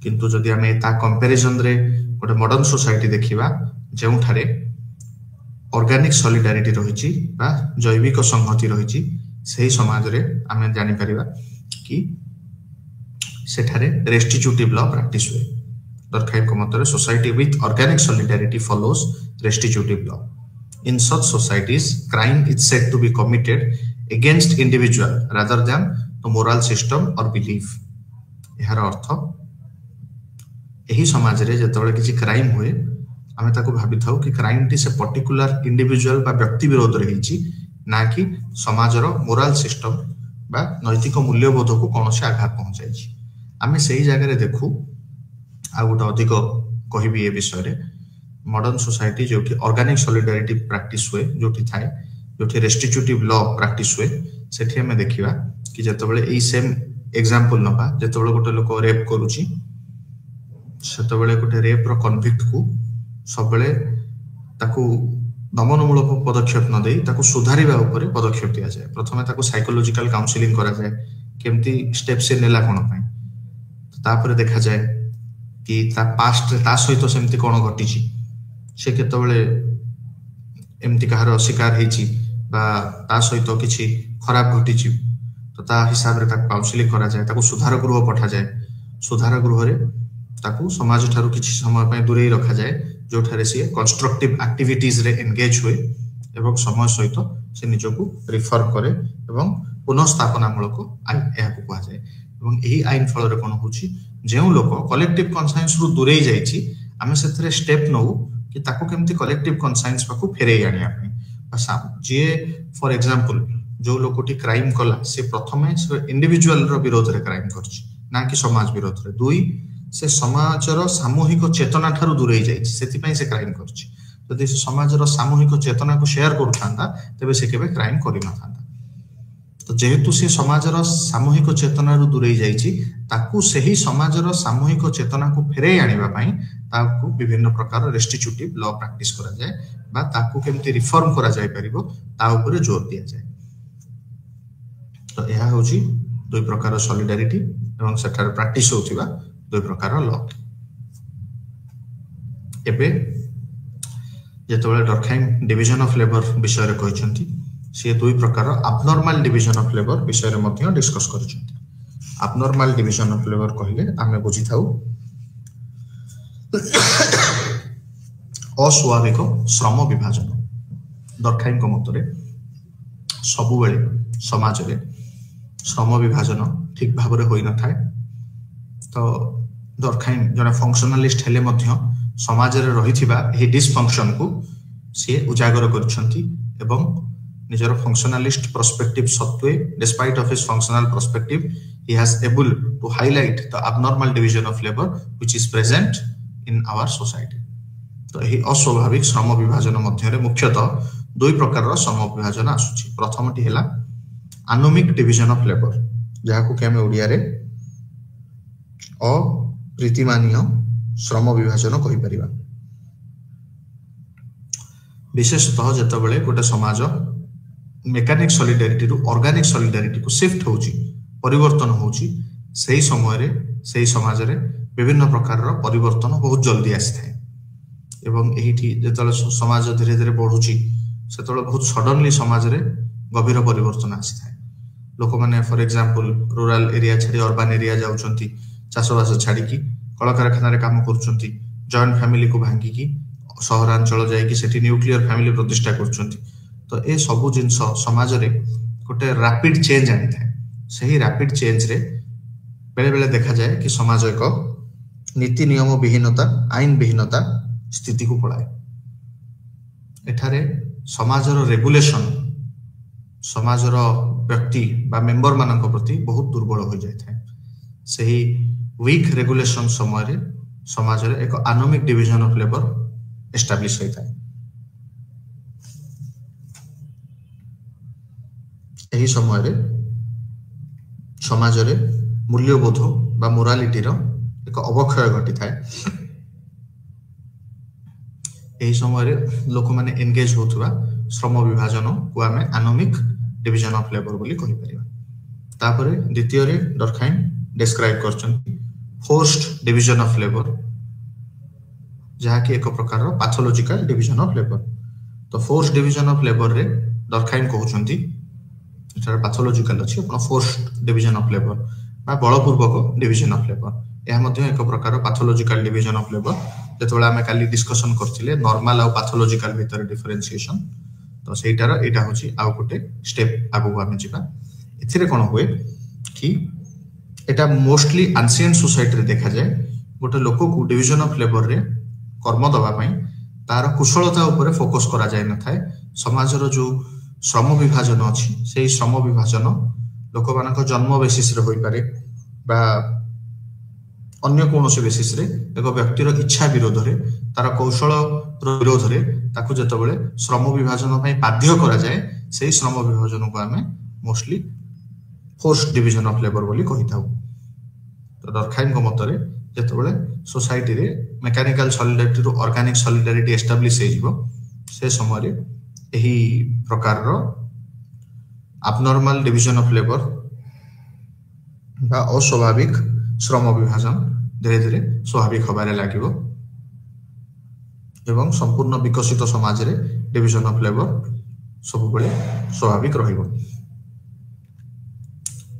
किंतु जदि हमें ता कंपैरिजन रे गोटे मॉडर्न सोसाइटी देखिबा जेउठारे ऑर्गेनिक सॉलिडारिटी रहिछि बा जैविक संहति रहिछि सेही समाज रे हमें जानि परिबा कि सेठारे रेस्टिट्यूटिव लॉ प्रैक्टिस हुए। दरखाइम को मतरे society with organic solidarity follows restitutive law. In such societies crime is said to be committed against individual rather than the moral system or belief. यार अर्थ एही समाज रे जेतबेले किछि क्राइम हुए आमे ताको भाबी थाउ कि क्राइम टी से पर्टिकुलर इंडिविजुअल बा व्यक्ति विरोध रे हिची ना कि समाजर मोराल सिस्टम बा नैतिक मूल्यबोध को कौन से आघात पहुंचाई छी आमे सही जगह रे देखू आ गोटे अधिक कहबी ए विषय रे मॉडर्न सोसाइटी जो कि ऑर्गेनिक सॉलिडारिटी प्रैक्टिस हुए जो कि थाए जो कि रेस्टिट्यूटिव लॉ प्रैक्टिस हुए सेठी हमें देखिबा कि जतबेले एई सेम एग्जांपल नबा जतबेले गोटे लोक रेप करूची सेतबेले गोटे रेप रो कन्विक्ट को सबले ताकू दमनमूलक पदक्षेप न देई ताकू सुधारिबा ऊपर पदक्षेप दिया जाए प्रथमे ताकू साइकोलॉजिकल काउंसलिंग करा जाए केमती स्टेप से नेला कोन पई तापर देखा जाए कि ता पास्ट ता सहित सेमती कोन घटिची से केतबेले एमती कहार शिकार हेची बा ता सहित किछि खराब घटिची तो ता हिसाब रे ताकू काउंसलिंग करा जाए ताकू सुधार गृह पठा जाए सुधार गृह रे ताकू समाज ठारू किछि समय पई दूरे रखा जाए जो ठारे से कंस्ट्रक्टिव एक्टिविटीज रे एंगेज हुए एवं समय सहित से निजको रिफॉर्म करे एवं पुनर्स्थापनामूलक आईन एहाको कहा जाए एवं एही आईन फल रे कोन होची जेउ लोक कलेक्टिव कॉन्साइंस रु दूरे जाईची आमे सेथरे स्टेप नौ कि ताको केमती कलेक्टिव कॉन्साइंस पाकू फेरे आनिया पई जे फॉर एग्जांपल जो लोकटी क्राइम कला से प्रथमे इंडिविजुअल रो विरोध रे क्राइम करची ना कि समाज विरोध रे दुई से समाजर सामूहिक चेतना ठारू दूरे जाईची सेति पई से क्राइम करची जदि समाजर सामूहिक चेतना को शेयर करथांदा तबे से केबे क्राइम करि न थांदा तो जेहेतु से समाजर सामूहिक चेतना रु दूरे जाईची ताकू सही समाजर सामूहिक चेतना को फेरे आनिबा पई ताकू विभिन्न प्रकार रेस्टिट्यूटिव लॉ प्रैक्टिस करा जाए बा ताकू केमती रिफॉर्म करा जाय परिबो ता ऊपर जोर दिया जाए तो यह होची दुई प्रकार सॉलिडारिटी एवं सेठार प्रैक्टिस होथिबा दुई प्रकार लॉ एबे जेतबेले डॉर्कहाइम डिवीजन ऑफ लेबर विषय रे कहिसंती से दुई प्रकार एब्नॉर्मल डिवीजन ऑफ लेबर विषय रे मध्ये डिस्कस करछंती एब्नॉर्मल डिवीजन ऑफ लेबर कहिले आमे बुझी थाउ अस्वाभाविक श्रम विभाजन डॉर्कहाइम को मतरे सबु बेले समाज रे श्रम विभाजन ठीक भाव रे होई न थाए तो डॉर्कहाइम जने फंक्शनलिस्ट हेले मध्ये समाज रे रहिथिबा हे डिसफंक्शन को से उजागर करछंती एवं निजर फंक्शनलिस्ट पर्सपेक्टिव सत्वे despite of his functional perspective he has able to highlight the abnormal division of labor which is present in our society तो एही अस्वाभाविक श्रम विभाजन मध्ये रे मुख्यतः दुई प्रकार श्रम विभाजन आसुची प्रथमटी हेला आनुमिक डिविजन ऑफ लेबर जाहाको के हमें ओडिया रे अप्रीतिमानीय श्रम विभाजन कहि परिबा विशेषतः जतबेले गोटे समाज मेकानिक सॉलिडारिटी रु ऑर्गेनिक सॉलिडारिटी को शिफ्ट होची परिवर्तन होची सेही समय रे सेही समाज रे विभिन्न प्रकार रो परिवर्तन बहुत जल्दी आसी थाए एवं एहिठी जतले समाज धीरे धीरे बढ़ुची सेतले बहुत सडनली समाज रे गभीर परिवर्तन आसी थाए लोक माने फॉर एग्जांपल रूरल एरिया छाडी अर्बन एरिया जाउचंती चाषबास छाड़ी की कल कारखाना रे काम करचंती जॉइंट फैमिली को भांगी की सहरांचल जाई की सेठी न्यूक्लियर फैमिली प्रतिष्ठा करचंती तो ए सब जिंस समाज रे गोटे रैपिड चेंज आनी थाए सही रैपिड चेंज रे बेले बेले देखा जाए कि समाज एक नीति नियम विहीनता आईन विहीनता स्थिति को पड़ाए एठारे समाजर रेगुलेशन समाजर व्यक्ति बा मेंबर मानक प्रति बहुत दुर्बल हो जाय थाए सही वीक रेगुलेशन समय रे समाज रे एक आनुमिक डिवीजन ऑफ लेबर एस्टैब्लिश होय थाए एही समय रे समाज रे मूल्यबोध बा मोरालिटी रो एक अवक्षय घटी थाए एही समय रे लोक माने एंगेज होथुवा श्रम विभाजन को आमे आनुमिक डिवीजन ऑफ लेबर बोली कहि परिबा तापरे द्वितीय रे डॉर्कहाइम डिस्क्राइब करछन फोर्स्ड डिवीजन ऑफ लेबर जहा कि एक प्रकार रो पैथोलॉजिकल डिवीजन ऑफ लेबर तो फोर्स्ड डिवीजन ऑफ लेबर रे डॉर्कहाइम कहउछंती एटार पैथोलॉजिकल अछि अपन फोर्स्ड डिवीजन ऑफ लेबर बा बलपूर्वक डिवीजन ऑफ लेबर यह मध्ये एक प्रकार पैथोलॉजिकल डिवीजन ऑफ लेबर जेतबेला हमें काली डिस्कशन करथिले नॉर्मल और पैथोलॉजिकल भीतर डिफरेंशिएशन तो सेटार एटा होची आ गोटे स्टेप आगु हमें जिबा एथिरे कोन होय कि एटा मोस्टली एंशिएंट सोसाइटी रे देखा जाए गोटे लोक को डिवीजन ऑफ लेबर रे कर्म दबा पई तार कुशलता उपरे फोकस करा जाय न थाए समाजर जो श्रम विभाजन अछि सेही श्रम विभाजन लोक मानक जन्म बेसिस रे होई पारे बा अन्य कोनोसी बेसिस रे एक व्यक्तिर इच्छा विरोध रे तार कौशल विरोध रे ताकू जतबेले श्रम विभाजन पई बाध्य करा जाय सेही श्रम विभाजन को हमें mostly force division of labour बोली कहिताउ। तो डरखाइम को मतरे जतबेले सोसाइटी रे मेकानिकल सॉलिडारिटी रो ऑर्गेनिक सॉलिडारिटी एस्टैब्लिश हे जिवो से समय रे एही प्रकार रो एबनॉर्मल डिवीजन ऑफ लेबर बा अस्वाभाविक श्रम विभाजन धीरे धीरे स्वाभाविक होबारे लागिवो एवं संपूर्ण विकसित समाज रे डिवीजन ऑफ लेबर सब बेले स्वाभाविक रहिबो।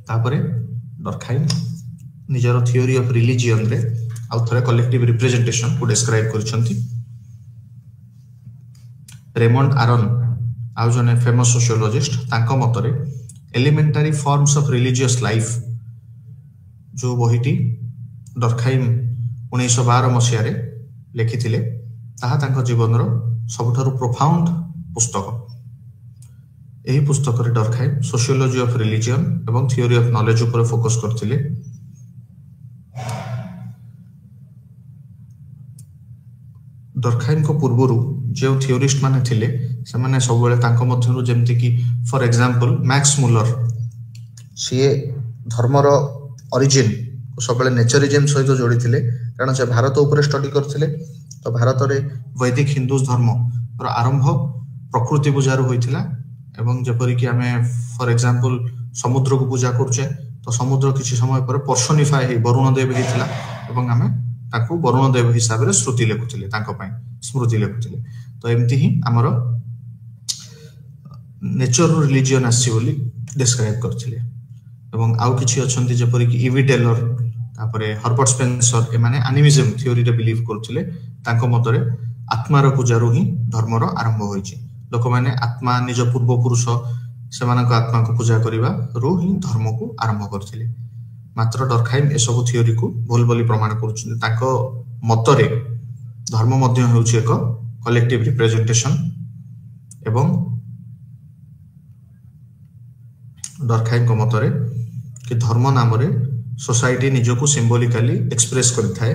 तापरे डरखाइम निजर थ्योरी ऑफ रिलीजियन रे आउ थरे कलेक्टिव रिप्रेजेंटेशन को डिस्क्राइब करछंती। रेमंड आरन आउ जने फेमस सोशियोलॉजिस्ट तांको मतरे elementary forms of religious life जो बहिटी डरखाइम 1912 मसिया रे लिखिथिले ताहा तांको जीवन रो सबठारु प्रोफाउंड पुस्तक। एही पुस्तक रे डरखाइम सोशियोलॉजी ऑफ रिलीजियन एवं थ्योरी ऑफ नॉलेज ऊपर फोकस करथिले। डरखाइम को पूर्वरु जे थ्योरिस्ट माने थिले से माने सब बेले तांको मध्यरु जेमति कि फॉर एग्जांपल मैक्स मुलर सीए धर्मर ओरिजिन सब बेले नेचरिज्म सहित जोड़ी थिले कारण से भारत ऊपर स्टडी करथिले। तो भारत रे वैदिक हिंदू धर्म रो आरंभ प्रकृति पूजार होइथिला एवं जेपरि कि हमें फॉर एग्जांपल समुद्र को पूजा करछे तो समुद्र किछि समय पर पर्सोनिफाई हे वरुण देव हेतिला एवं हमें ताकू वरुण देव हिसाब रे श्रुति लेखुथिले तांको पई स्मृति लेखुथिले। तो एमती ही हमर नेचर रिलीजियन आसी बोली डिस्क्राइब करथिले एवं आउ किछि अछंती जेपरि कि इवी टेलर तापरे हर्बर्ट स्पेंसर ए माने एनिमिज्म थ्योरी रे बिलीव करथिले तांको मतरे आत्मार पूजारु ही धर्मर आरंभ होइछि। लोक माने आत्मा निज पूर्व पुरुष सेमानक आत्मा को पूजा करिवा रु ही धर्म को आरंभ करथिले। मात्र डरखाइम ए सब थ्योरी को भूल बोली प्रमाण करूछन। ताको मतरे धर्म मध्य होउछि एक कलेक्टिव रिप्रेजेंटेशन एवं डरखाइम को मतरे कि धर्म नाम रे सोसाइटी निजको सिंबॉलिकली एक्सप्रेस करथाय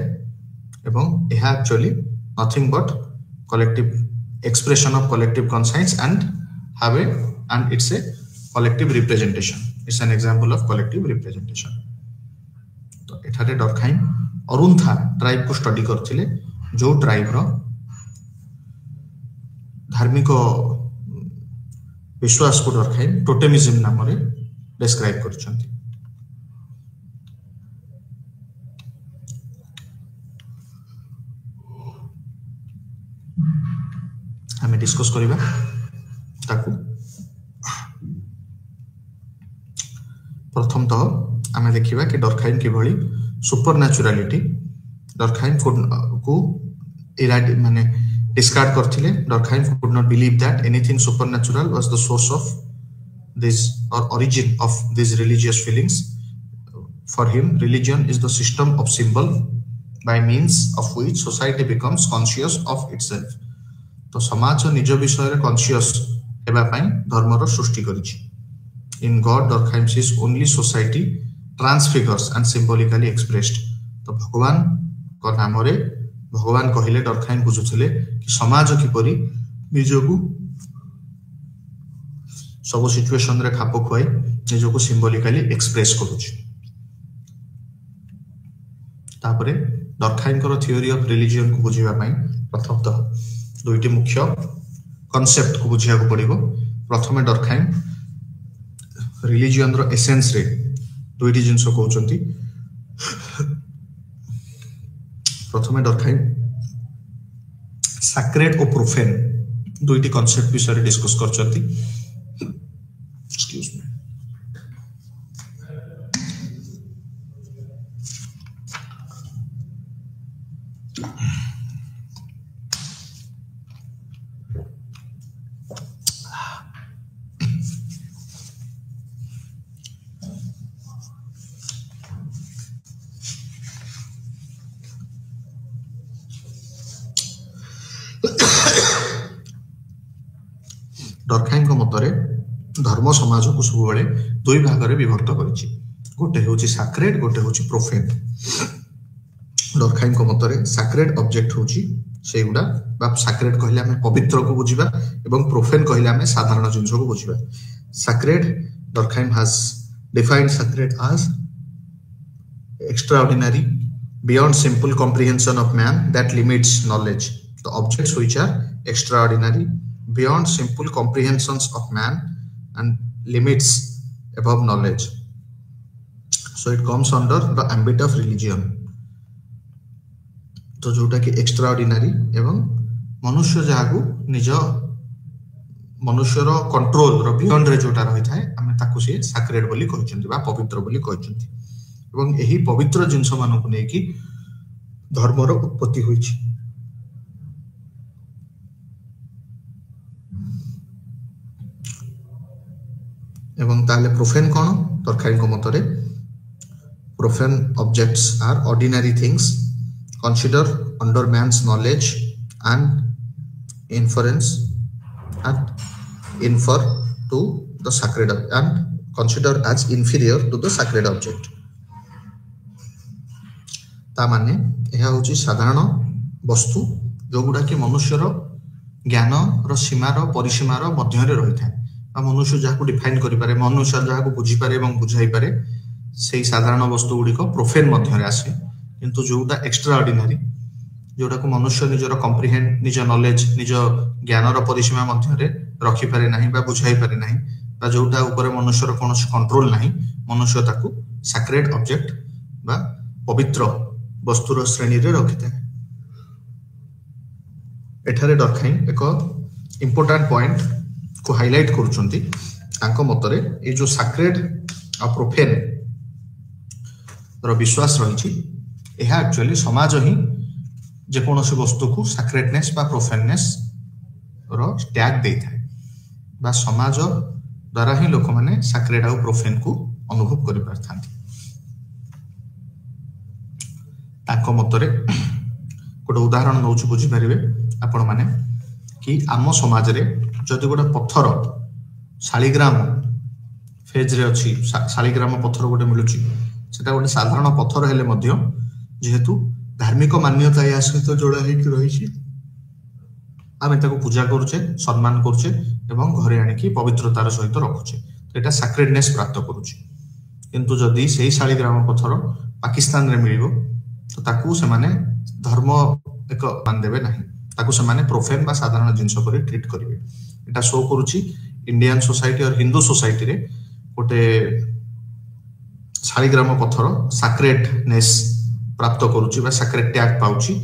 एवं एहा actually nothing but collective expression of collective conscience and have a and it's a collective representation. It's an example of collective representation. तो एठारे डरखाइम अरुंथा ट्राइब को स्टडी करथिले जो ट्राइब रो धार्मिक विश्वास को डरखाइम टोटेमिज्म नाम रे डिस्क्राइब करछंती। हमें डिस्कस करिबा ताकू प्रथम तो हमें देखिबा कि डरखाइम के भली सुपरनैचुरलिटी डरखाइम को इराड माने डिस्कार्ड करथिले। Durkheim could not believe that anything supernatural was the source of this or origin of this religious feelings. For him religion is the system of symbol by means of which society becomes conscious of itself. तो समाज निज विषय रे conscious हेबा पई धर्म रो सृष्टि करिछि। In God Durkheim sees only society transfigures and symbolically expressed. तो भगवान को नाम रे भगवान कहिले डरखाइम बुझुथिले कि समाज किपरि निजको सब सिचुएशन रे खाप खुआई निजको सिंबॉलिकली एक्सप्रेस करूछि। तापरे डरखाइम को थ्योरी ऑफ रिलीजियन को बुझिबा पई प्रथमतः दुईटी मुख्य कॉन्सेप्ट को बुझिया को पड़िबो। प्रथमे डरखाइम रिलीजियन रो एसेंस रे दुईटी जिंस कहउचंती। प्रथमे डरखाइम सैक्रेड और प्रोफेन दुईटी कॉन्सेप्ट विषय डिस्कस करचंती। Excuse me. डरखाइन मतरे धर्म समाज को सब बेले दुई भाग में विभक्त करिछि गोटे होछि सैक्रेड गोटे होछि प्रोफेन डरखाइन मतरे सैक्रेड ऑब्जेक्ट होछि सेगुडा बा सैक्रेड कहले हमें पवित्र को बुझिबा एवं प्रोफेन कहले हमें साधारण जिंस को बुझिबा sacred Durkheim has defined sacred as extraordinary beyond simple comprehension of man that limits knowledge the objects which are extraordinary beyond simple comprehensions of man and limits above knowledge so it comes under the ambit of religion तो जोटा कि extraordinary एवं मनुष्य जागु निज मनुष्यर control रो beyond रे जोटा रही थाए आमे ताकु से सैक्रेड बोली कहचंती बा पवित्र बोली कहचंती एवं यही पवित्र जिनस मान को लेकि धर्मर उत्पत्ति होइछि एवं ताले प्रोफेन कोन तरखाइन को मतरे profane objects are ordinary things considered under man's knowledge and inference and infer to the sacred and considered as inferior to the sacred object ता माने यह होची साधारण वस्तु जो गुडा कि मनुष्यर ज्ञान रो सीमा रो परिसीमा रो मध्य रे रही थाए आ मनुष्य जाको डिफाइन करि पारे मनुष्य जाको बुझी पारे एवं बुझाई पारे सेही साधारण वस्तु गुडी को प्रोफेन मध्य रे आसे किंतु जोटा एक्स्ट्रा ऑर्डिनरी जोटा को मनुष्य निजर कॉम्प्रिहेंड निज नॉलेज निज ज्ञान रो परिसीमा मध्य रे रखि पारे नाही बा बुझाई पारे नाही बा जोटा ऊपर मनुष्य रो कोनोसी कंट्रोल नाही मनुष्य ताकू सैक्रेड ऑब्जेक्ट बा पवित्र वस्तुर श्रेणी रे रखिते एठारे डरखाइन एक इंपोर्टेंट पॉइंट को हाईलाइट करूचंती तांको मतरे ए जो सैक्रेड आ प्रोफेन रो विश्वास रहिछि एहा एक्चुअली समाज ही जे कोनोसी वस्तु को सैक्रेडनेस बा प्रोफेननेस रो टैग देई थाए बा समाज द्वारा ही लोक माने सैक्रेड आ प्रोफेन को अनुभव करि परथांती ताको मतरे गोटे उदाहरण नौछु बुझी परिबे आपण माने कि आम समाज रे जदि गोटे पत्थर शालिग्राम फेज रे अछि शालिग्राम पत्थर गोटे मिलुची सेटा गोटे साधारण पत्थर हेले मध्य जेहेतु धार्मिक मान्यता या सहित जोड़ा हे कि रहिछि आमे ताको पूजा करूचे सम्मान करूचे एवं घरे आनि कि पवित्रतार सहित रखुचे तो एटा सैक्रेडनेस प्राप्त करूचे किंतु जदि सेही शालिग्राम पत्थर पाकिस्तान रे मिलिबो तो ताकू से माने धर्म एक मान देबे नाही ताकू से माने प्रोफेन बा साधारण जिंस पर ट्रीट करिवे एटा शो करूची इंडियन सोसाइटी और हिंदू सोसाइटी रे गोटे शालिग्राम पत्थर सैक्रेडनेस प्राप्त करूची बा सैक्रेड टैग पाउची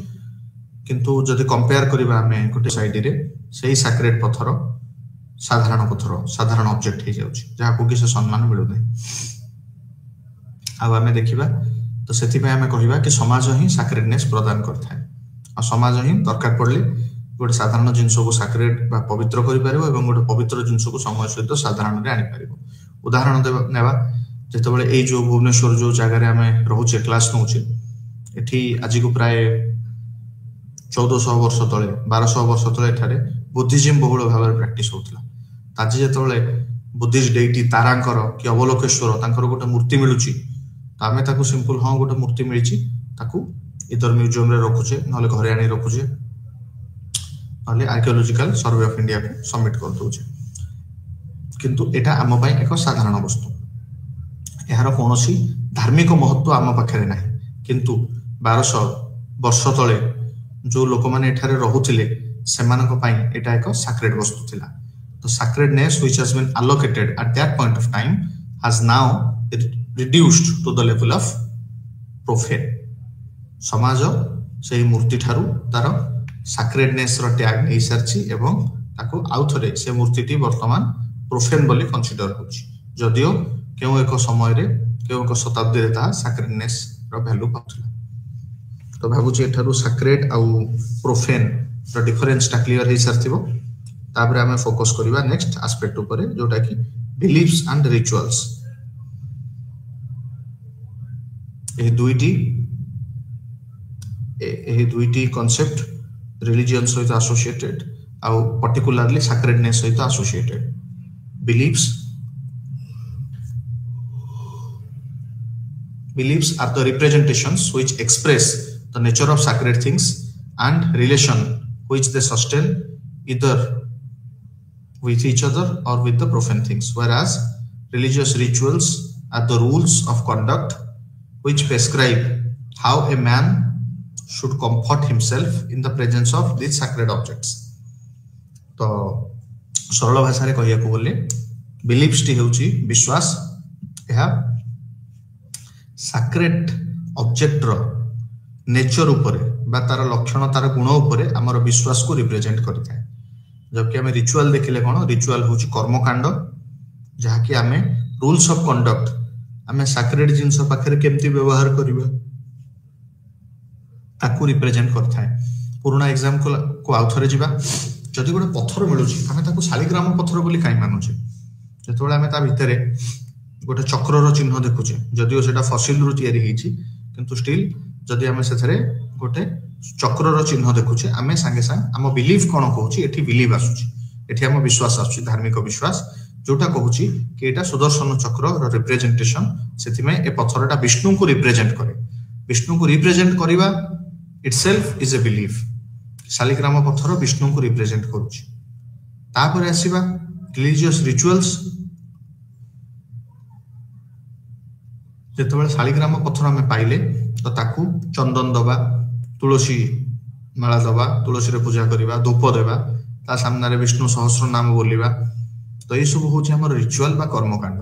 किंतु जदि कंपेयर करिबा हमें गोटे साइड रे सेही सैक्रेड पत्थर साधारण ऑब्जेक्ट हे जाउची जहा को कि से सम्मान मिलु नै अब हमें देखिबा तो सेति पे हमें कहिबा कि समाज ही सैक्रेडनेस प्रदान करथाय आ समाज ही दरकार पड़ले गोटे साधारण जिंस को सैक्रेड बा पवित्र करि पारिबो एवं गोटे पवित्र जिंस को समय सहित साधारण रे आनि पारिबो उदाहरण नेबा जेते बेले ए जो भुवनेश्वर जो जगह रे हमें रहउचे क्लास नउचे एठी आज को प्राय 1400 वर्ष तले 1200 वर्ष तले एठारे बुद्धिज्म बहुल भाव में प्रैक्टिस होतला ताजी जेते बेले बुद्धिस्ट डेटी तारांकर कि अवलोकेश्वर तांकर गोटे मूर्ति मिलुची आमे ताकू सिंपल हां गोटे मूर्ति मिलिची ताकू इधर म्यूजियम रे रखुचे नले घरे आनी रखुचे नले आर्कियोलॉजिकल सर्वे ऑफ इंडिया को सबमिट कर दोचे किंतु एटा आम पई एक साधारण वस्तु एहार कोनोसी धार्मिक महत्व आम पाखरे नाही किंतु 1200 वर्ष तले जो लोक माने एठारे रहुथिले सेमानक पई एटा एक सैक्रेड वस्तु थिला तो sacredness which has been allocated at that point of time has now reduced to the level of profane समाज से मूर्ति ठारू तार सैक्रेडनेस रो टैग नै सरछि एवं ताको आउथरे से मूर्तिटी वर्तमान प्रोफेन बोली कंसीडर होछि जदियो केउ एक समय रे केउ एक शताब्दी रे ता सैक्रेडनेस रो वैल्यू पाउथला तो भाबुछि एठारू सैक्रेड आ प्रोफेन रो डिफरेंस ता क्लियर हे सरथिबो ताबरे हमें फोकस करिवा नेक्स्ट एस्पेक्ट ऊपर जोटा कि बिलीफ्स एंड रिचुअल्स ए दुईटी कॉन्सेप्ट रिलीजन सहित एसोसिएटेड आउ पर्टिकुलरली सैक्रेडनेस सहित associated beliefs are the representations which express the nature of sacred things and relation which they sustain either with each other or with the profane things, whereas religious rituals are the rules of conduct which prescribe how a man should comfort himself in the presence of these sacred objects. तो सरल भाषा रे कहिया को बोले beliefs T हेउची विश्वास एहा sacred object रो nature ऊपर बा तार लक्षण तार गुण ऊपर हमर विश्वास को रिप्रेजेंट करता है जबकि हमें रिचुअल देखिले कोन रिचुअल होची कर्मकांड जहा कि हमें रूल्स ऑफ कंडक्ट हमें सैक्रेड जिंस पाखरे केमती व्यवहार करबा ताकू रिप्रेजेंट करता है पुराना एग्जांपल को आउथरे जिबा जदि गोटे पत्थर मिलुची हमें ताकू शालिग्राम पत्थर बोली काई मानुचे जेतोळे हमें ता भितरे गोटे चक्रर चिन्ह देखुचे जदिओ सेटा फसिल रु तयारी हेची किंतु स्टिल जदि हमें सेथरे गोटे चक्रर चिन्ह देखुचे हमें संगे संग हम बिलीफ कोन कहूची एठी बिलीव आसुची एठी हम विश्वास आसुची धार्मिक विश्वास जोटा कहूची कि एटा सुदर्शन चक्र रो रिप्रेजेंटेशन सेति में ए पत्थरटा विष्णु को रिप्रेजेंट करे विष्णु को रिप्रेजेंट करिवा itself is a belief Shaligram पत्थर विष्णु को रिप्रेजेंट करूची तापर आसीबा रिलीजियस रिचुअल्स जेतबेले शालिग्राम पत्थर हमें पाइले तो ताकू चंदन दबा तुलसी माला दबा तुलसी रे पूजा करिबा धूप देबा ता सामने रे विष्णु सहस्र नाम बोलिबा तो ये सब होची हमर रिचुअल बा कर्मकांड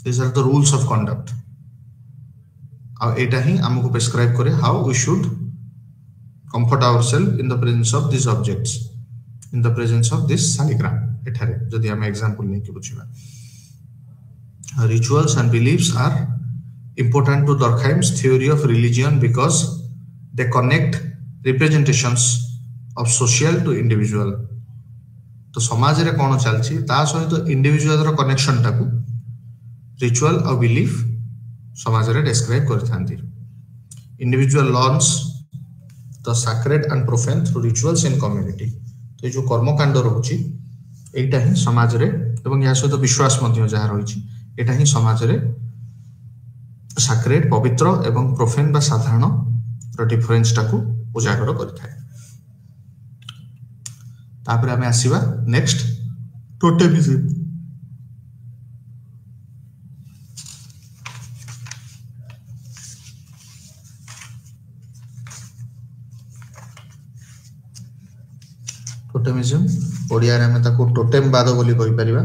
this are the rules of conduct आ एटा ही हमको प्रिस्क्राइब करे how we should comfort ourselves in the presence of these objects in the presence of this shaligram एठारे जदि हम एग्जांपल नै के बुझिबा rituals and beliefs are important to Durkheim's theory of religion because they connect representations of social to individual तो समाज रे कोन चलछि ता सहित इंडिविजुअल रो कनेक्शन टाकू रिचुअल और बिलीफ समाज रे डिस्क्राइब करथांती individual learns the sacred and profane through rituals in community तो जो कर्मकांड रहउची एटा ही समाज रे एवं या सहित विश्वास मध्य जहा रहिछि एटा ही समाज रे सैक्रेड पवित्र एवं प्रोफेन बा साधारण रो डिफरेंस टाकू उजागर करथाय तापर हमें आसीबा नेक्स्ट टोटेमिज्म टोटेमिज्म ओडिया रे हम ताको टोटेमवाद बोली कहि परिबा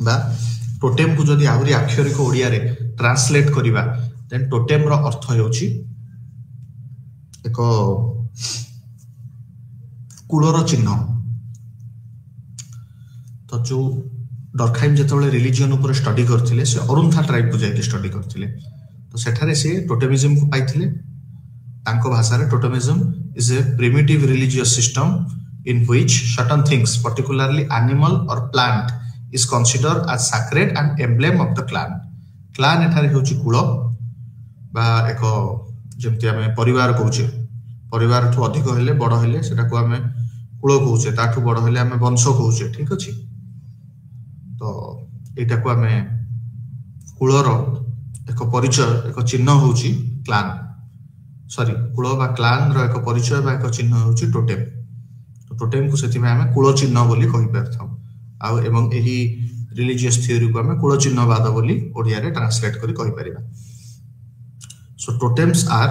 बा टोटेम को जदि आहुरी अक्षरिक ओडिया रे ट्रांसलेट करिबा देन टोटेम रो अर्थ हेउची एको कुलर चिन्ह तो जो डरखाइम जेतबेले रिलीजियन ऊपर स्टडी करथिले से अरुणथा ट्राइब को जाय स्टडी करथिले तो सेठारे से टोटेमिज्म को पाइथिले तांको भाषा रे totemism is a primitive religious system in which certain things particularly animal or plant is considered as sacred and emblem of the clan clan एठारे होची कुल बा एको जेमति हमें परिवार कहूचे परिवार ठु अधिक हेले बड़ हेले सेटा को हमें कुल कहूचे ताठु बड़ हेले हमें वंश कहूचे ठीक अछि तो एटा को हमें कुलर एको परिचय एको चिन्ह होची क्लान सॉरी कुल बा क्लान रो एक परिचय बा एक चिन्ह होची टोटेम तो टोटेम को सेति में हमें कुल चिन्ह बोली कहि परथौ आ एवं एही रिलीजियस थ्योरी को हमें कुल चिन्हवाद बोली ओडिया रे ट्रांसलेट करी कहि परिबा so totems are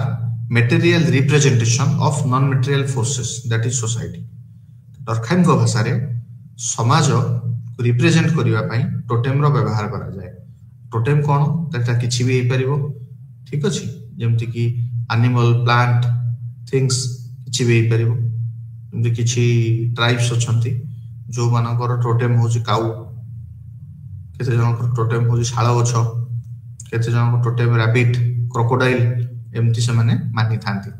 material representation of non material forces that is society Durkheim को भाषा रे समाज को रिप्रेजेंट करिवा पई टोटेम रो व्यवहार करा जाय टोटेम कोन तटा किछि भी हे परिबो ठीक अछि जेमति कि एनिमल प्लांट थिंग्स किछि भी परिबो जेमति किछि ट्राइब्स अछंती जो मानकर टोटेम होची काउ केते जन टोटेम होची शाळ गछ केते जन टोटेम रैबिट क्रोकोडाइल एमति से माने मानि थांती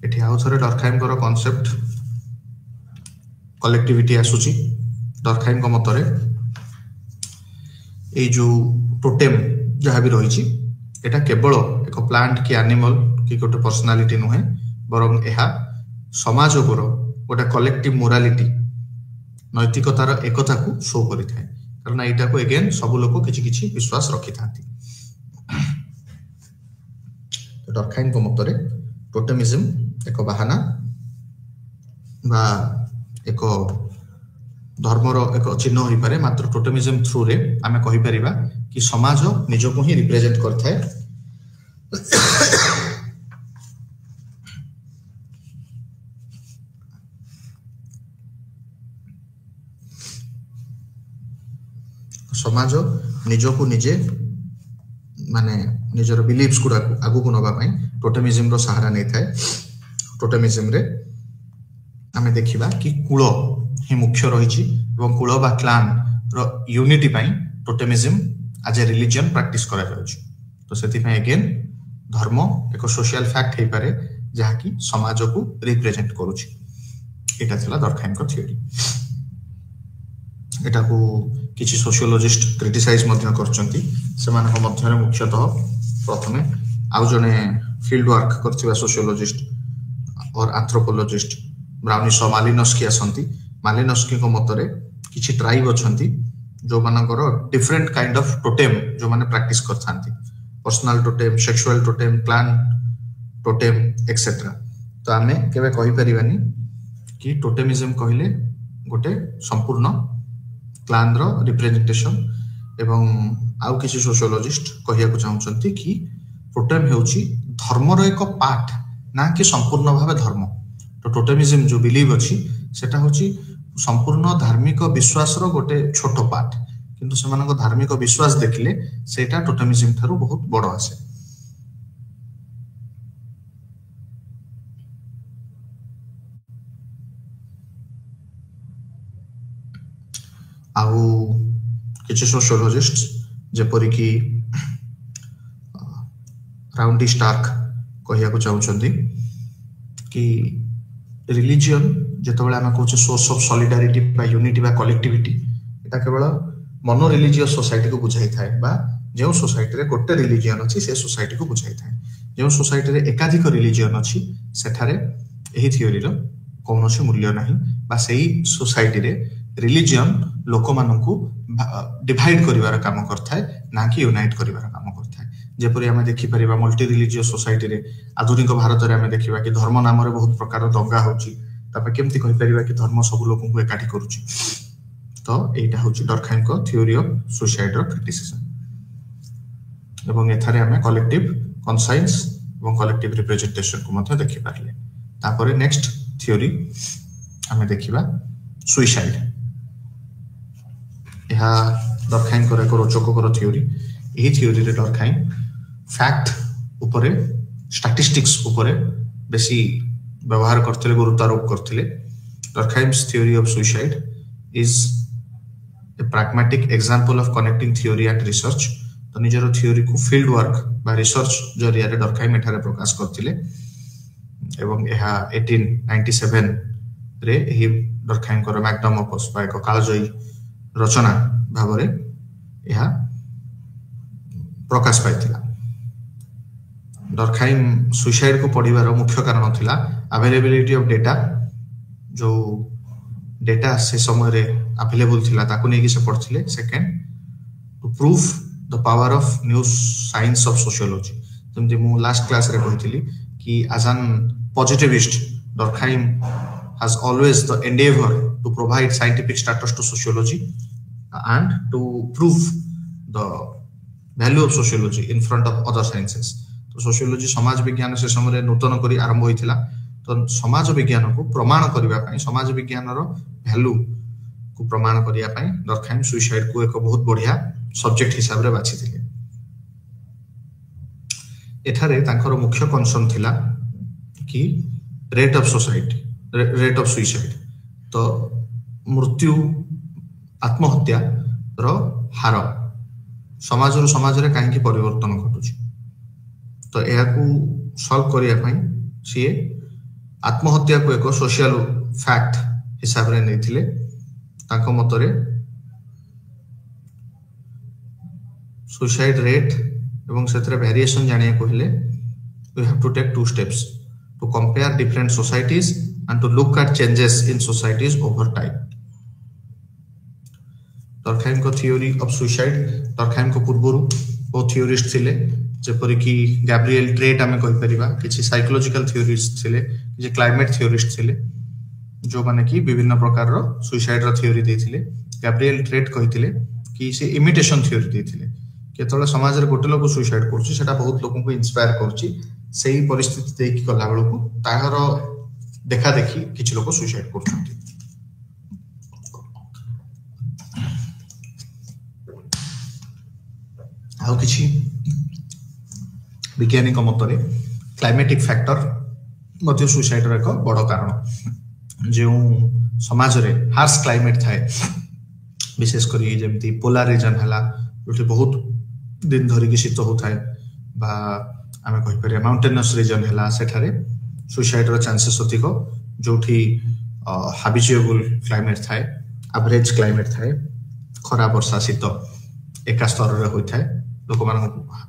एठी आउ थरे डरखाइम कर कांसेप्ट कलेक्टिविटी आसुची डरखाइम को मतरे ए जो टोटेम जहा भी रही एटा केवल एक प्लांट कि एनिमल कि गोटे पर्सनालिटी नुहे बरं एहा समाज उपर गोटे कलेक्टिव मोरालिटी नैतिकतार एकता को शो करिथाय कारण एटा को अगेन सब लोग किछि किछि विश्वास रखि थांती डरखाइन को मतरे टोटेमिज्म एक बहाना बा एक धर्मर एक चिन्ह होई पारे मात्र टोटेमिज्म थ्रू रे आमे कहि परिबा कि समाज निज को ही रिप्रेजेंट करथाय समाज निज को निजे माने निजर बिलीव्स गुडा आगु को नबा पई टोटेमिज्म रो सहारा नै थाए टोटेमिज्म रे आमे देखिबा कि कुल ही मुख्य रहिछि एवं कुल बा क्लान रो यूनिटी पई totemism as a religion practice करा जाउछि तो सेति पई अगेन धर्म एक सोशल फैक्ट हे पारे जहा कि समाज को रिप्रेजेंट करूछि एटा थिला दरखाइन को थ्योरी एटा को किछि सोशियोलॉजिस्ट क्रिटिसाइज मध्य करचंती सेमान को मध्य रे मुख्यतः प्रथमे आउ जने फील्ड वर्क करथिबा सोशियोलॉजिस्ट और एंथ्रोपोलॉजिस्ट ब्राउनिशो मालिनस्की असंती मालिनस्की को मतरे किछि ट्राइब अछंती जो मानकर डिफरेंट काइंड ऑफ टोटेम जो माने प्रैक्टिस करथांती personal totem sexual totem clan totem etcetera तो आमे केबे कहि परिबानी कि टोटेमिज्म कहिले गोटे संपूर्ण क्लान रो रिप्रेजेंटेशन एवं आउ किछि सोशियोलॉजिस्ट कहिया को चाहउछंती कि टोटेम हेउची धर्म रो एक पार्ट ना कि संपूर्ण भावे धर्म तो टोटेमिज्म जो बिलीव अछि सेटा होची संपूर्ण धार्मिक विश्वास रो गोटे छोटो पार्ट किंतु सेमानको धार्मिक विश्वास देखिले सेटा टोटेमिज्म थारु बहुत बड़ आसे आउ किछि सोशियोलॉजिस्ट जेपरि कि राउंडी स्टार्क कहिया को चाहउछंती कि रिलीजन जेतबेले आमे कहूचे सोर्स ऑफ सॉलिडारिटी बा यूनिटी बा कलेक्टिविटी एटा केवल मोनो रिलीजियस सोसाइटी को बुझाई थाए बा जे सोसाइटी रे गोटे रिलीजन अछि से सोसाइटी को बुझाई थाए जे सोसाइटी रे एकाधिक रिलीजन अछि सेठारे एही थ्योरी रो कोनोसी मूल्य नाही बा सेही सोसाइटी रे रिलीजन लोक मानकू डिवाइड करिवार काम करथाय ना कि यूनाइट करिवार काम करथाय जेपरि हमें देखि परिबा मल्टी रिलीजियस सोसाइटी रे आधुनिक भारत रे हमें देखिबा कि धर्म नाम रे बहुत प्रकार दंगा होची तापे केमति कहि परिबा कि धर्म सब लोकन को एकाठी करूची तो एटा होची डरखाइन को थ्योरी ऑफ सुसाइड रो क्रिटिसिज्म एवं एथारे हमें कलेक्टिव कॉन्साइंस एवं कलेक्टिव रिप्रेजेंटेशन को मध्य देखि पारले तापरे नेक्स्ट थ्योरी हमें देखिबा सुसाइड यहा डरखाइन को एक रोचक कर थ्योरी एही थ्योरी रे डरखाइन फैक्ट उपरे स्टैटिस्टिक्स उपरे बेसी व्यवहार करथिले गुरुत्व आरोप करथिले Durkheim's theory of suicide is a pragmatic example of connecting theory and research तो निजरो थ्योरी को फील्ड वर्क बा रिसर्च जरिया रे डरखाइम एठारे प्रकाश करथिले एवं एहा 1897 रे एही डरखाइम को मैग्नम ओपस बा एक कालजयी रचना भाबरे एहा प्रकाश पाइथिला डरखाइम सुसाइड को पढ़िबार मुख्य कारण थिला अवेलेबिलिटी ऑफ डेटा जो डेटा से समय रे अवेलेबल थिला ताकू नेकी से पढ़थिले second to prove the power of new science of sociology जेमति मु लास्ट क्लास रे कहितली कि as an positivist Durkheim has always the endeavor to provide scientific status to sociology and to prove the value of sociology in front of other sciences तो sociology समाज विज्ञान से समय नूतन करी आरंभ होइथिला तो समाज विज्ञान को प्रमाण करिवा पई समाज विज्ञान रो वैल्यू को प्रमाण करिया पई डरखाइम सुसाइड को एक बहुत बढ़िया सब्जेक्ट हिसाब रे बाछि थिले एठारे तांकर मुख्य कंसर्न थिला कि rate of society rate of suicide तो मृत्यु आत्महत्या रो हार समाज रे काहे कि परिवर्तन घटुची तो एहा को सॉल्व करिया पई सी आत्महत्या को एक सोशल फैक्ट हिसाब रे नैथिले ताको मतरे सुसाइड रेट एवं सेतरे वेरिएशन जानिया कहले we have to take 2 steps to compare different societies and to look at changes in societies over time. Durkheim को theory of suicide Durkheim को पूर्वरु बहुत theorist थिले जेपरि कि गैब्रिएल ट्रेट आमे कहि परिबा किछि साइकोलॉजिकल थियोरिस्ट थिले जे क्लाइमेट थियोरिस्ट थिले जो माने कि विभिन्न प्रकार रो सुसाइड रो थियोरी देथिले गैब्रिएल ट्रेट कहिथिले कि से इमिटेशन थियोरी देथिले केतले समाज रे गोटे लोक सुसाइड करछि सेटा बहुत लोकन को इंस्पायर करछि सेही परिस्थिति देखि कला बेलको ताहार देखा देखि किछि लोक सुसाइड करछथि आउ किछि वैज्ञानिक मतरे क्लाइमेटिक फैक्टर मध्य सुसाइड रो एक बड़ कारण जो समाज रे हार्श क्लाइमेट थाए विशेष करी जेमती पोलर रीजन हला जोठी बहुत दिन धरि कि शीत होथाय बा आमे कहि परिया माउंटेनस रीजन हला सेठारे सुसाइड रो चांसेस अधिक जोठी हैबिचुएबल क्लाइमेट थाए एवरेज क्लाइमेट थाए खरा वर्षा शीत एका स्तर रे होइथाय लोक मान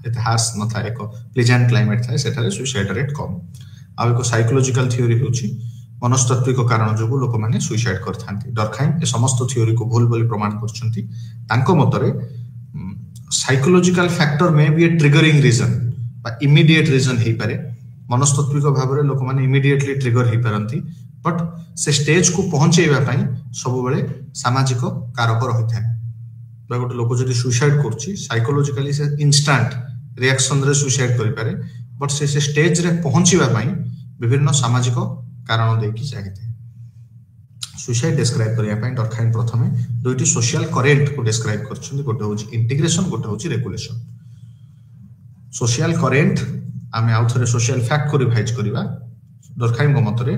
एते हार्श न थाए एक प्लेजेंट क्लाइमेट थाए सेठारे सुसाइड रेट कम आ एक साइकोलॉजिकल थ्योरी होची मनस्तात्विक कारण जो लोक माने सुसाइड करथांती डरखाइम ए समस्त थ्योरी को भूल बोली प्रमाण करछंती तांको मतरे साइकोलॉजिकल फैक्टर में बी ए ट्रिगरिंग रीजन बा इमीडिएट रीजन हे पारे मनस्तात्विक भाव रे लोक माने इमीडिएटली ट्रिगर हे पारंती बट से स्टेज को पहुंचेबा पई सब बेले सामाजिक कारक रहिथाय बा गोटे लोक जदी सुसाइड करछि साइकोलॉजिकली से इंस्टेंट रिएक्शन रे सुसाइड करि पारे बट से स्टेज रे पहुंचीबा पई विभिन्न सामाजिक कारण देखि चाहिए सुसाइड डिस्क्राइब करिया पई डरखाइम प्रथमे दुईटी सोशल करेंट को डिस्क्राइब करछन गोटे होची इंटीग्रेशन गोटे होची रेगुलेशन सोशल करेंट आमे आउ थरे सोशल फैक्ट को रिवाइज करिवा डरखाइम को मतरे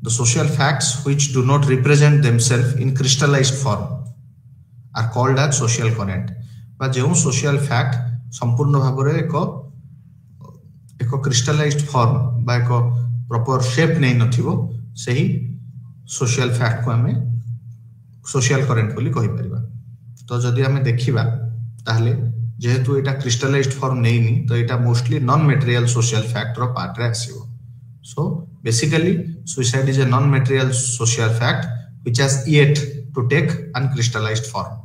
the social facts which do not represent themselves in crystallized form are called as social current बा जेउ सोशल फैक्ट संपूर्ण भाव रे एक क्रिस्टलाइज्ड फॉर्म बा एक प्रॉपर शेप नै नथिबो सही सोशल फैक्ट को हमें सोशल करंट बोली कहि परिबा तो जदी हमें देखिबा ताहले जेहेतु एटा क्रिस्टलाइज्ड फॉर्म नैनी तो एटा mostly non material social fact रो पार्ट रे आसीबो so basically suicide is a non material social fact which has yet to take uncrystallized form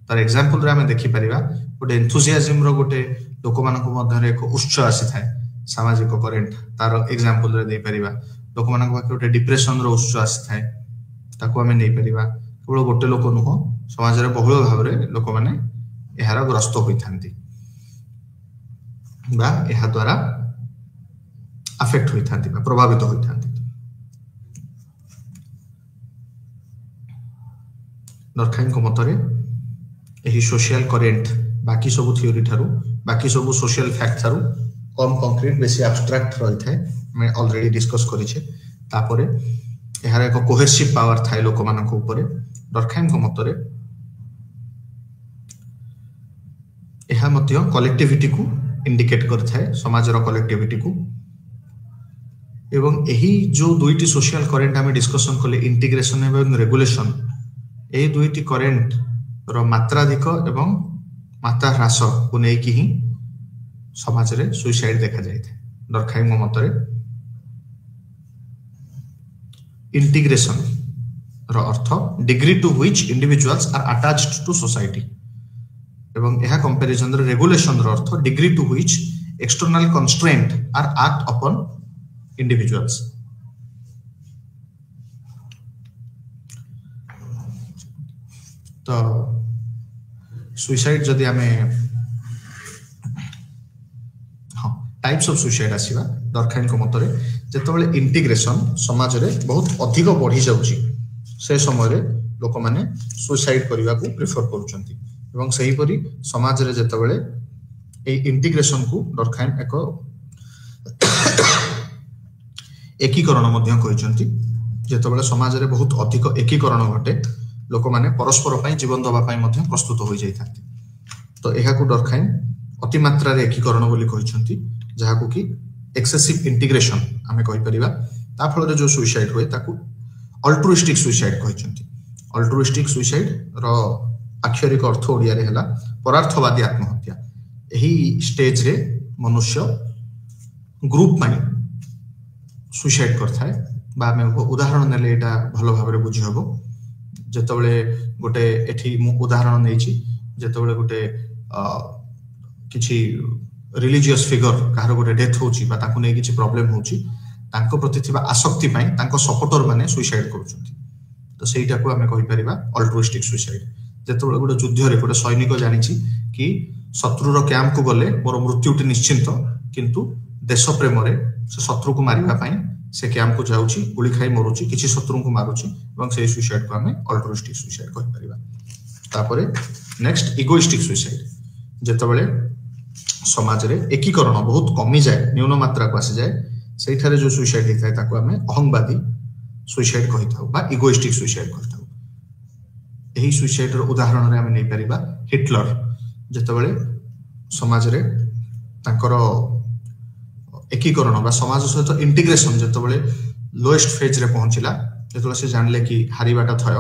तार एग्जांपल रे हमें देखि परिबा गोटे एंथुसियाज्म रो गोटे लोक मानक मध्य रे एक उत्साह आसी थाए सामाजिक करेंट तार एग्जांपल रे दे परिबा लोक मानक बाकी गोटे डिप्रेशन रो उत्साह आसी थाए ताको हमें नै परिबा केवल गोटे लोक नुह समाज रे बहुल भाव रे लोक माने एहार ग्रस्त होई थांती बा एहा द्वारा अफेक्ट होई थांती बा प्रभावित होई थांती डरखाइम को मतरे एही सोशल करेंट बाकी सब थ्योरी थारु बाकी सब सोशल फैक्ट थारु कम कंक्रीट बेसी एब्स्ट्रैक्ट रही थाए मैं ऑलरेडी डिस्कस करि छे तापरे एहार एक कोहेसिव पावर थाए लोक मानक ऊपर डरखाइम को मतरे एहा मध्य कलेक्टिविटी को इंडिकेट करथाय समाज रो कलेक्टिविटी को एवं एही जो दुईटी सोशल करेंट हमें डिस्कशन कले इंटीग्रेशन एवं रेगुलेशन एही दुईटी करेंट रो मात्राधिक एवं मात्रा ह्रास को नै कि ही समाज रे सुसाइड देखा जाय थे डरखाइम मतरे इंटीग्रेशन रो अर्थ degree to which individuals are attached to society एवं एहा कंपैरिजन रे रेगुलेशन रो अर्थ degree to which external constraint are act upon individuals तो सुसाइड जदि हमें हाँ टाइप्स ऑफ सुसाइड आसीबा डरखाइम को मतरे जेतबेले इंटीग्रेशन समाज रे बहुत अधिक बढ़ी जाउची से समय रे लोक माने सुसाइड करिवा को प्रेफर करूचंती एवं सही परी समाज रे जेतबेले ए इंटीग्रेशन को डरखाइम एक एकीकरण मध्य कहिसंती जेतबेले समाज रे बहुत अधिक एकीकरण घटे लोक माने परस्पर पई जीवन दबा पई मध्य प्रस्तुत होई जाई थांती तो एहा को डरखाइम अति मात्रा रे एकीकरण बोली कहिसंती जहा को कि एक्सेसिव इंटीग्रेशन हमें कहि परिबा ता फल रे जो सुसाइड होय ताकू अल्ट्रुइस्टिक सुसाइड कहिसंती अल्ट्रुइस्टिक सुसाइड रो अक्षरिक अर्थ ओडिया रे हला परार्थवादी आत्महत्या यही स्टेज रे मनुष्य ग्रुप माने सुसाइड करता है बा आम उदाहरण नेले एटा भलो भाबरे बुझी हबो जेतबेले गोटे एठी उदाहरण नेछि जेतबेले गोटे किछि रिलीजियस फिगर कहार गोटे डेथ होची बा ताकु नै किछि प्रॉब्लम होची तांको प्रति थिबा आसक्ति पई तांको सपोर्टर माने सुसाइड करूछंती तो सेटा को हमें कहि परिबा अल्ट्रुइस्टिक सुसाइड जेतबेले गोटे युद्ध रे गोटे सैनिक जानिछि कि शत्रुर कैंप को गले मोर मृत्युटी निश्चिंत किंतु देश प्रेम रे से शत्रु को मारिबा पई से कैंप को जाउछि गुली खाई मरुछि किछि शत्रु को मारुछि एवं से सुसाइड को हमें अल्ट्रुइस्टिक सुसाइड कहि परिबा तापरे नेक्स्ट इगोइस्टिक सुसाइड जेतबेले समाज रे एकीकरण बहुत कमी जाए न्यून मात्रा को आसी जाए सेठारे जो सुसाइड हेता ताको हमें अहंगवादी सुसाइड कहि थाउ बा इगोइस्टिक सुसाइड कहि थाउ एही सुसाइड रो उदाहरण रे हमें नै परिबा हिटलर जेतबेले समाज रे तांकर एकीकरण बा समाज सहित इंटीग्रेशन जेतबेले लोएस्ट फेज रे पहुंचिला जेतबेले से जानले कि हारिबाटा थय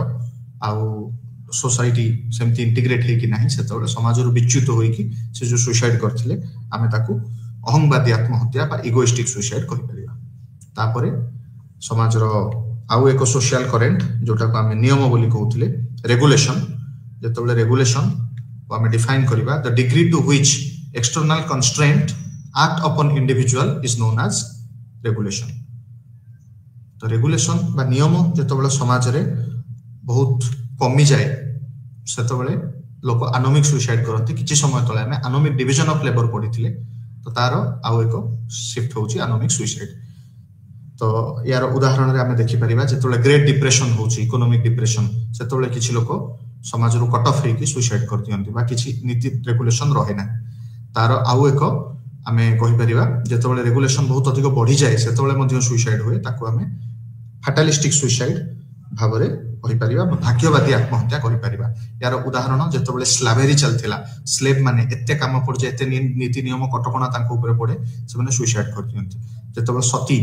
आउ सोसाइटी सेमती इंटीग्रेट है कि नहीं सेतबेले समाज रो विच्युत होई कि से जो सुसाइड करथिले आमे ताकू अहंगवादी आत्महत्या बा इगोइस्टिक सुसाइड कहि परिबा तापरे समाज रो आउ एक सोशल करेंट जोटा को आमे नियम बोली कहउथिले रेगुलेशन जेतबेले रेगुलेशन को आमे डिफाइन करिबा the degree to which external constraint act upon individual is known as regulation तो रेगुलेशन बा नियम जेतबेले समाज रे बहुत कमी जाए सेतबेले लोक एनोमिक सुसाइड करथि किछि समय तले हमें एनोमिक डिवीजन ऑफ लेबर पढिथिले तो तारो आउ एक शिफ्ट होची एनोमिक सुसाइड तो यार उदाहरण रे हमें देखि परिबा जेतबेले ग्रेट डिप्रेशन होची इकोनॉमिक डिप्रेशन सेतबेले किछि लोक समाज रो कट ऑफ हेकी सुसाइड कर दियंती बा किछि नीति रेगुलेशन रहे ना तारो आउ एक आमे कहि परिबा जेतबेले रेगुलेशन बहुत अधिक बढ़ी जाए सेतबेले मध्ये सुसाइड होए ताको आमे फैटालिस्टिक सुसाइड भाबरे कहि परिबा भाग्यवादी आत्महत्या कहि परिबा यार उदाहरण जेतबेले स्लेवरी चलथिला स्लेव माने एते काम पड़ जे एते नीति नियम कटकणा तांको ऊपर पड़े से माने सुसाइड कर दियंती जेतबेले सती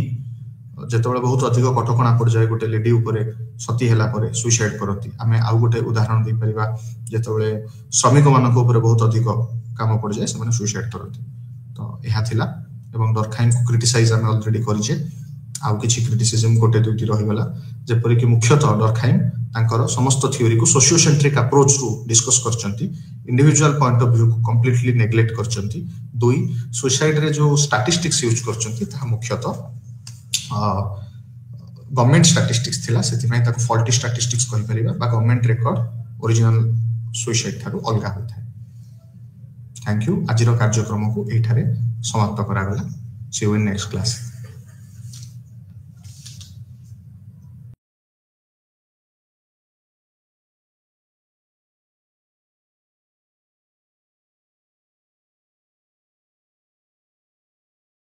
जेतबेले बहुत अधिक कटकणा पड़ जाए गोटे लेडी ऊपर सती हला परे सुसाइड करती आमे आ गोटे उदाहरण दे परिबा जेतबेले श्रमिक मानक ऊपर बहुत अधिक काम पड़ जाए से माने सुसाइड करती तो यह थिला एवं डरखाइम को क्रिटिसाइज आमे ऑलरेडी करिचे आउ किछि क्रिटिसिज्म गोटे दुटी रहि गला जेपरि कि मुख्यतः डरखाइम तांकर समस्त थ्योरी को सोशियोसेंट्रिक अप्रोच रु डिस्कस करचंती इंडिविजुअल पॉइंट ऑफ व्यू को कंप्लीटली नेग्लेक्ट करचंती दुई सुसाइड रे जो स्टैटिस्टिक्स यूज करचंती ता मुख्यतः गवर्नमेंट स्टैटिस्टिक्स थिला सेति पय ताको फॉल्टी स्टैटिस्टिक्स कहि परिबा बा government record original suicide Tharu अलगा होता है थैंक यू आज कार्यक्रम को एठारे समाप्त करा गला सी यू इन नेक्स्ट क्लास।